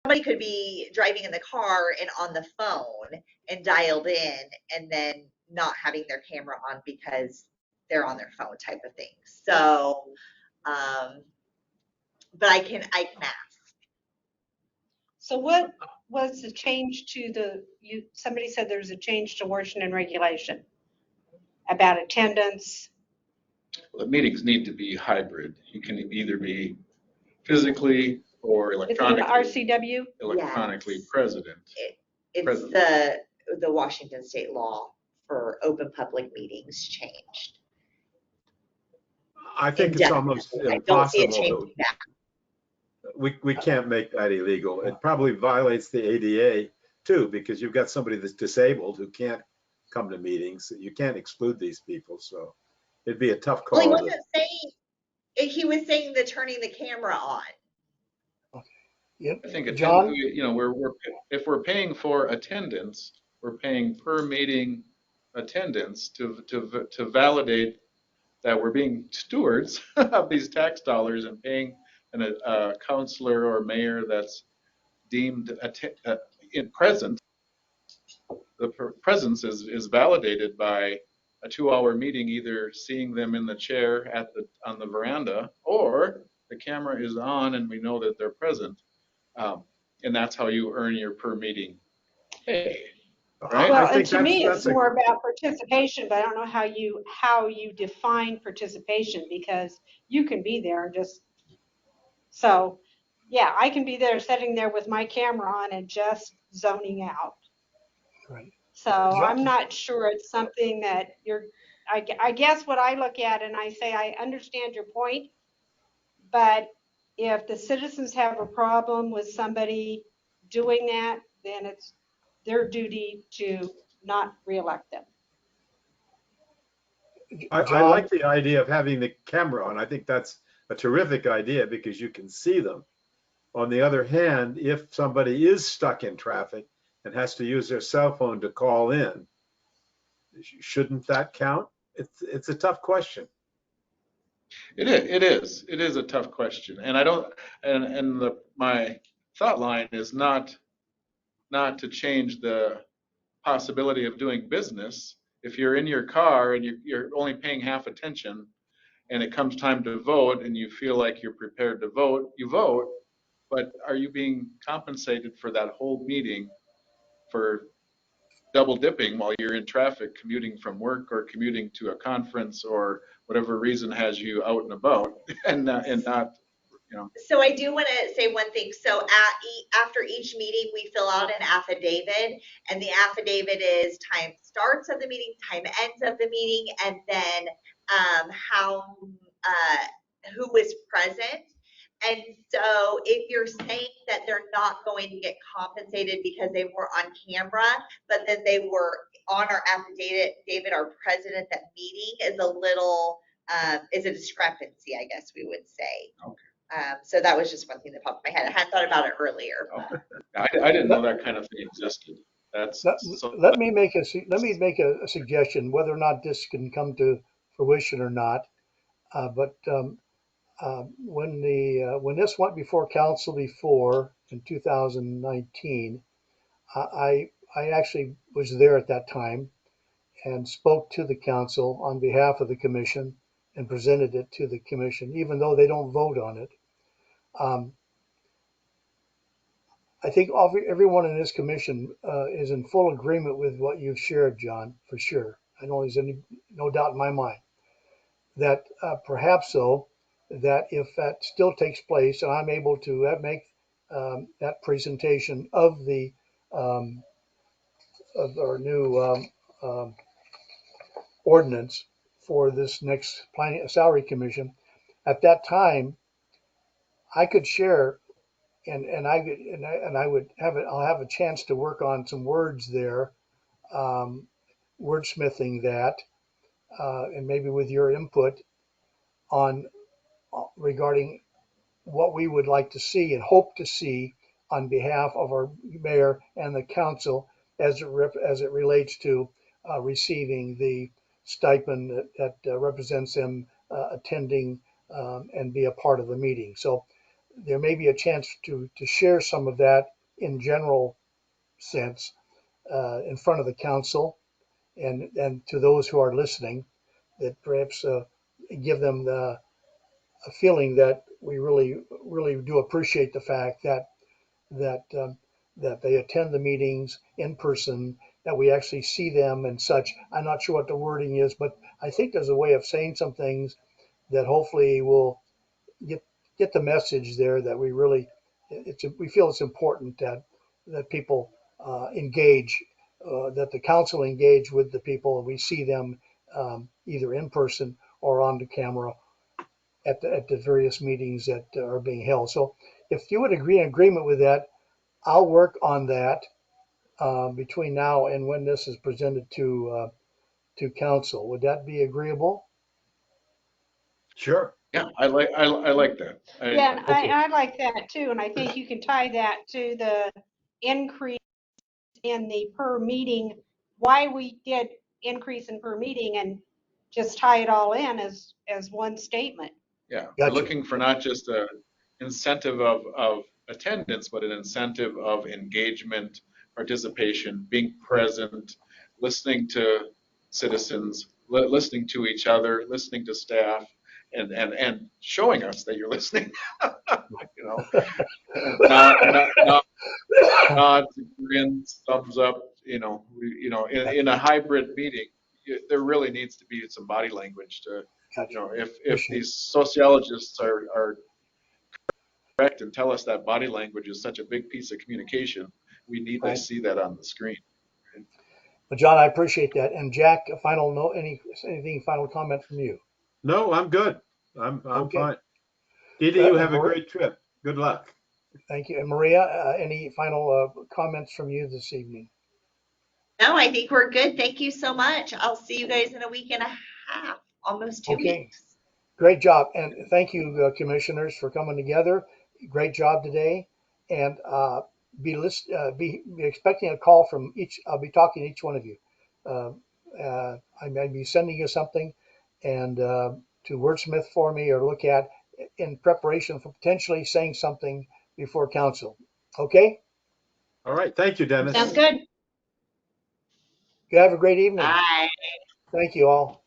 somebody could be driving in the car and on the phone and dialed in and then not having their camera on because they're on their phone type of thing. So, but I can ask. so what was the change to somebody said there was a change to Washington regulation about attendance. The meetings need to be hybrid. You can either be physically or Is it an electronically Yes. present. It's President. the Washington state law for open public meetings changed. I think it's almost I don't see it impossible. changing back. We can't make that illegal. It probably violates the ADA too, because you've got somebody that's disabled who can't come to meetings. You can't exclude these people. So it'd be a tough Well, he call. wasn't saying, he was saying the turning the camera on. Yep. I think John? if we're paying for attendance, we're paying per meeting attendance to validate that we're being stewards of these tax dollars and paying a counselor or mayor that's deemed in present. The presence is validated by a 2-hour meeting, either seeing them in the chair on the veranda, or the camera is on and we know that they're present. And that's how you earn your per meeting pay, right? Well, I and think to me, it's that's a, more about participation, but I don't know how you define participation, because you can be there and just, so, yeah, I can be there sitting there with my camera on and just zoning out. Right. So I'm not sure it's something that I guess what I look at and I say, I understand your point, but if the citizens have a problem with somebody doing that, then it's their duty to not reelect them. I John? like the idea of having the camera on. I think that's a terrific idea because you can see them. On the other hand, if somebody is stuck in traffic and has to use their cell phone to call in, shouldn't that count? It's a tough question. It is a tough question, and I don't, and my thought line is not to change the possibility of doing business. If you're in your car and you're only paying half attention, and it comes time to vote, and you feel like you're prepared to vote, you vote. But are you being compensated for that whole meeting for double dipping while you're in traffic, commuting from work or commuting to a conference or whatever reason has you out and about, and not, So I do want to say one thing. So after each meeting, we fill out an affidavit, and the affidavit is time starts of the meeting, time ends of the meeting, and then who was present. And so if you're saying that they're not going to get compensated because they were on camera, but then they were on our affidavit, our president at that meeting, is a little is a discrepancy, I guess we would say. Okay. So that was just one thing that popped in my head. I hadn't thought about it earlier. Okay. I didn't know that kind of thing existed. Let me make a suggestion, whether or not this can come to fruition or not. When this went before council before in 2019, I actually was there at that time and spoke to the council on behalf of the commission and presented it to the commission, even though they don't vote on it. I think everyone in this commission is in full agreement with what you've shared, John, for sure. I know there's no doubt in my mind that perhaps so, that if that still takes place and I'm able to make that presentation of our new ordinance for this next planning salary commission, at that time I could share I would have I'll have a chance to work on some words there, wordsmithing that, and maybe with your input on regarding what we would like to see and hope to see on behalf of our mayor and the council as it relates to receiving the stipend that represents them attending and be a part of the meeting. So there may be a chance to share some of that in general sense in front of the council and to those who are listening, that perhaps give them a feeling that we really do appreciate the fact that they attend the meetings in person, that we actually see them and such. I'm not sure what the wording is, but I think there's a way of saying some things that hopefully will get the message there that we feel it's important that people engage, that the council engage with the people and we see them either in person or on the camera at the various meetings that are being held. So if you would agree in agreement with that, I'll work on that between now and when this is presented to council. Would that be agreeable? Sure. Yeah, I like that. Yeah, and Okay. I like that too, and I think you can tie that to the increase in the per meeting, why we did increase in per meeting, and just tie it all in as one statement. Yeah, we're Gotcha. looking for not just a incentive of attendance, but an incentive of engagement, participation, being present, listening to citizens, listening to each other, listening to staff, and showing us that you're listening. You know, nods, grins, thumbs up. In a hybrid meeting, there really needs to be some body language to, Gotcha. if Appreciate these sociologists are correct and tell us that body language is such a big piece of communication, we need to Right. see that on the screen. Well, John, I appreciate that. And Jack, a final note, anything final comment from you? No, I'm good. I'm Okay. fine. Didi, you have a Maria, great trip. Good luck. thank you. And Maria, any final comments from you this evening? No, I think we're good. Thank you so much. I'll see you guys in a week and a half, almost 2 Okay. weeks. Great job. And thank you, commissioners, for coming together. Great job today. And be expecting a call from each. I'll be talking to each one of you. Uh, I may be sending you something and to wordsmith for me or look at in preparation for potentially saying something before council. Okay? All right. Thank you, Dennis. Sounds good. You have a great evening. Bye. Thank you all.